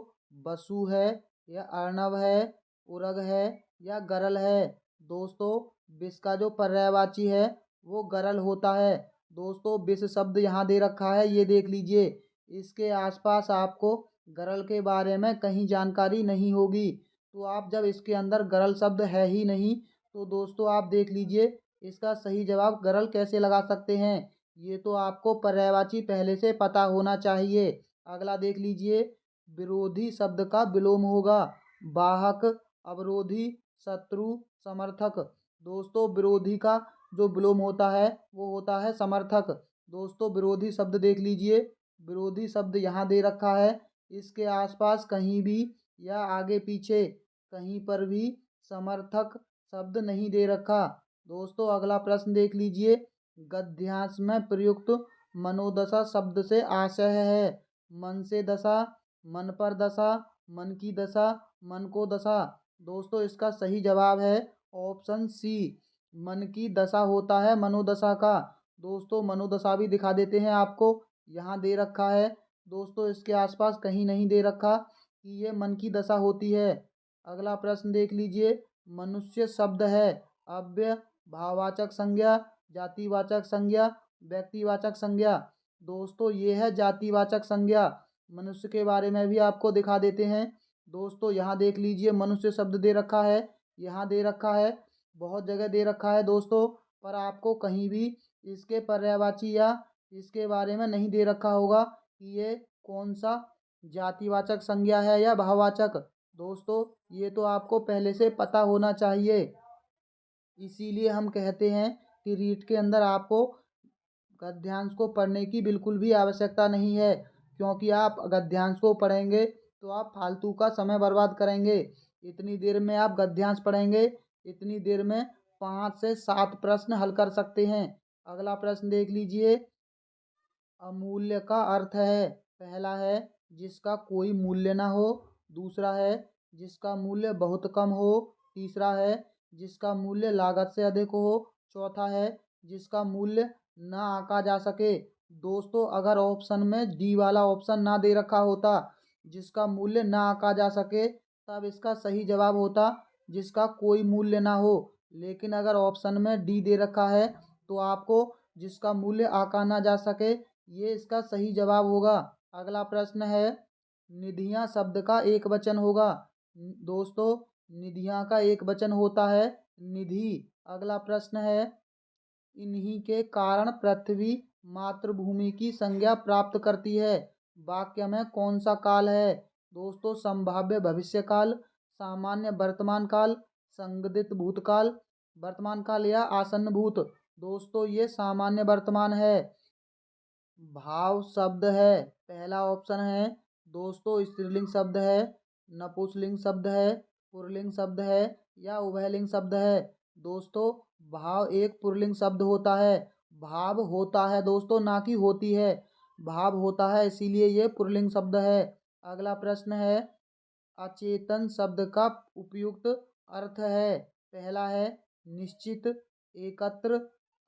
वसु है या अर्णव है, उरग है या गरल है। दोस्तों विष का जो पर्यायवाची है वो गरल होता है। दोस्तों विष शब्द यहाँ दे रखा है, ये देख लीजिए। इसके आसपास आपको गरल के बारे में कहीं जानकारी नहीं होगी। तो आप जब इसके अंदर गरल शब्द है ही नहीं तो दोस्तों आप देख लीजिए इसका सही जवाब गरल कैसे लगा सकते हैं। ये तो आपको पर्यायवाची पहले से पता होना चाहिए। अगला देख लीजिए। विरोधी शब्द का विलोम होगा। वाहक, अवरोधी, शत्रु, समर्थक। दोस्तों विरोधी का जो विलोम होता है वो होता है समर्थक। दोस्तों विरोधी शब्द देख लीजिए। विरोधी शब्द यहाँ दे रखा है। इसके आसपास कहीं भी या आगे पीछे कहीं पर भी समर्थक शब्द नहीं दे रखा। दोस्तों अगला प्रश्न देख लीजिए। गद्यांश में प्रयुक्त मनोदशा शब्द से आशय है। मन से दशा, मन पर दशा, मन की दशा, मन को दशा। दोस्तों इसका सही जवाब है ऑप्शन सी, मन की दशा होता है मनोदशा का। दोस्तों मनोदशा भी दिखा देते हैं आपको, यहाँ दे रखा है। दोस्तों इसके आसपास कहीं नहीं दे रखा कि ये मन की दशा होती है। अगला प्रश्न देख लीजिए। मनुष्य शब्द है अव्यय, भाववाचक संज्ञा, जातिवाचक संज्ञा, व्यक्तिवाचक संज्ञा। दोस्तों ये है जातिवाचक संज्ञा। मनुष्य के बारे में भी आपको दिखा देते हैं। दोस्तों यहाँ देख लीजिए मनुष्य शब्द दे रखा है, यहाँ दे रखा है, बहुत जगह दे रखा है दोस्तों, पर आपको कहीं भी इसके पर्यायवाची या इसके बारे में नहीं दे रखा होगा कि ये कौन सा जातिवाचक संज्ञा है या भाववाचक। दोस्तों ये तो आपको पहले से पता होना चाहिए। इसीलिए हम कहते हैं कि रीट के अंदर आपको गद्यांश को पढ़ने की बिल्कुल भी आवश्यकता नहीं है, क्योंकि आप गद्यांश को पढ़ेंगे तो आप फालतू का समय बर्बाद करेंगे। इतनी देर में आप गद्यांश पढ़ेंगे, इतनी देर में 5 से 7 प्रश्न हल कर सकते हैं। अगला प्रश्न देख लीजिए। अमूल्य का अर्थ है। पहला है जिसका कोई मूल्य ना हो, दूसरा है जिसका मूल्य बहुत कम हो, तीसरा है जिसका मूल्य लागत से अधिक हो, चौथा है जिसका मूल्य ना आंका जा सके। दोस्तों अगर ऑप्शन में डी वाला ऑप्शन ना दे रखा होता, जिसका मूल्य ना आंका जा सके, तब इसका सही जवाब होता जिसका कोई मूल्य ना हो। लेकिन अगर ऑप्शन में डी दे रखा है तो आपको जिसका मूल्य आंका ना जा सके ये इसका सही जवाब होगा। अगला प्रश्न है निधियां शब्द का एक वचन होगा। दोस्तों निधियां का एक वचन होता है निधि। अगला प्रश्न है इन्हीं के कारण पृथ्वी मातृभूमि की संज्ञा प्राप्त करती है। वाक्य में कौन सा काल है। दोस्तों संभाव्य भविष्य काल, सामान्य वर्तमान काल, संदिग्ध भूतकाल, वर्तमान काल या आसन्न भूत। दोस्तों ये सामान्य वर्तमान है। भाव शब्द है। पहला ऑप्शन है दोस्तों स्त्रीलिंग शब्द है, नपुंसकलिंग शब्द है, पुल्लिंग शब्द है या उभयलिंग शब्द है। दोस्तों भाव एक पुल्लिंग शब्द होता है। भाव होता है दोस्तों, ना कि होती है। भाव होता है इसीलिए ये पुल्लिंग शब्द है। अगला प्रश्न है अचेतन शब्द का उपयुक्त अर्थ है। पहला है निश्चित, एकत्र,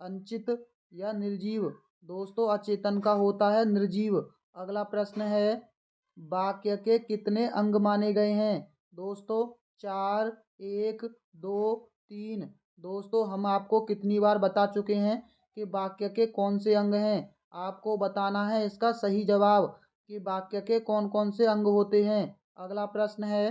अंचित या निर्जीव। दोस्तों अचेतन का होता है निर्जीव। अगला प्रश्न है वाक्य के कितने अंग माने गए हैं। दोस्तों 4, 1, 2, 3। दोस्तों हम आपको कितनी बार बता चुके हैं कि वाक्य के कौन से अंग हैं। आपको बताना है इसका सही जवाब कि वाक्य के कौन कौन से अंग होते हैं। अगला प्रश्न है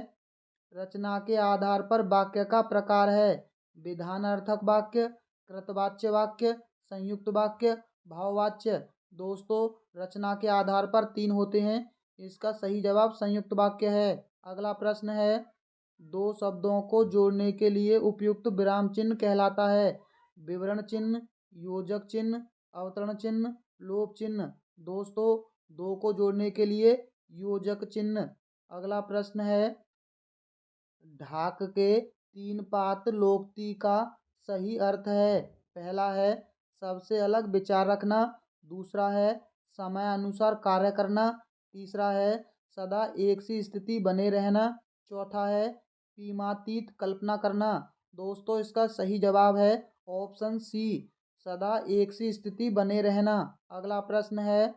रचना के आधार पर वाक्य का प्रकार है। विधानार्थक वाक्य, कृतवाच्य वाक्य, संयुक्त वाक्य, भाववाच्य। दोस्तों रचना के आधार पर 3 होते हैं, इसका सही जवाब संयुक्त वाक्य है। अगला प्रश्न है दो शब्दों को जोड़ने के लिए उपयुक्त विराम चिन्ह कहलाता है। विवरण चिन्ह, योजक चिन्ह, अवतरण चिन्ह, लोप चिन्ह। दोस्तों दो को जोड़ने के लिए योजक चिन्ह। अगला प्रश्न है ढाक के 3 पात लोकोक्ति का सही अर्थ है। पहला है सबसे अलग विचार रखना, दूसरा है समय अनुसार कार्य करना, तीसरा है सदा एक सी स्थिति बने रहना, चौथा है सीमातीत कल्पना करना। दोस्तों इसका सही जवाब है ऑप्शन सी, सदा एक सी स्थिति बने रहना। अगला प्रश्न है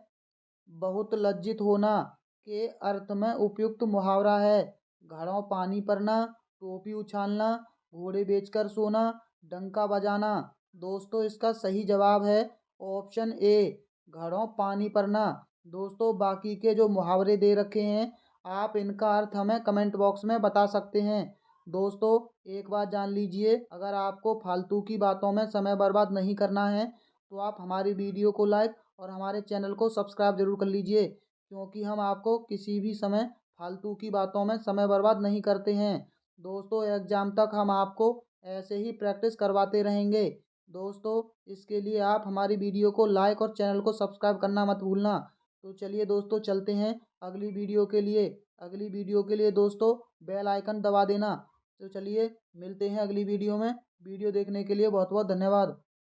बहुत लज्जित होना के अर्थ में उपयुक्त मुहावरा है। घड़ों पानी भरना, टोपी उछालना, घोड़े बेचकर सोना, डंका बजाना। दोस्तों इसका सही जवाब है ऑप्शन ए, घड़ों पानी भरना। दोस्तों बाकी के जो मुहावरे दे रखे हैं आप इनका अर्थ हमें कमेंट बॉक्स में बता सकते हैं। दोस्तों एक बात जान लीजिए, अगर आपको फालतू की बातों में समय बर्बाद नहीं करना है तो आप हमारी वीडियो को लाइक और हमारे चैनल को सब्सक्राइब जरूर कर लीजिए, क्योंकि हम आपको किसी भी समय फालतू की बातों में समय बर्बाद नहीं करते हैं। दोस्तों एग्जाम तक हम आपको ऐसे ही प्रैक्टिस करवाते रहेंगे। दोस्तों इसके लिए आप हमारी वीडियो को लाइक और चैनल को सब्सक्राइब करना मत भूलना। तो चलिए दोस्तों चलते हैं अगली वीडियो के लिए। अगली वीडियो के लिए दोस्तों बेल आइकन दबा देना। तो चलिए मिलते हैं अगली वीडियो में। वीडियो देखने के लिए बहुत बहुत धन्यवाद।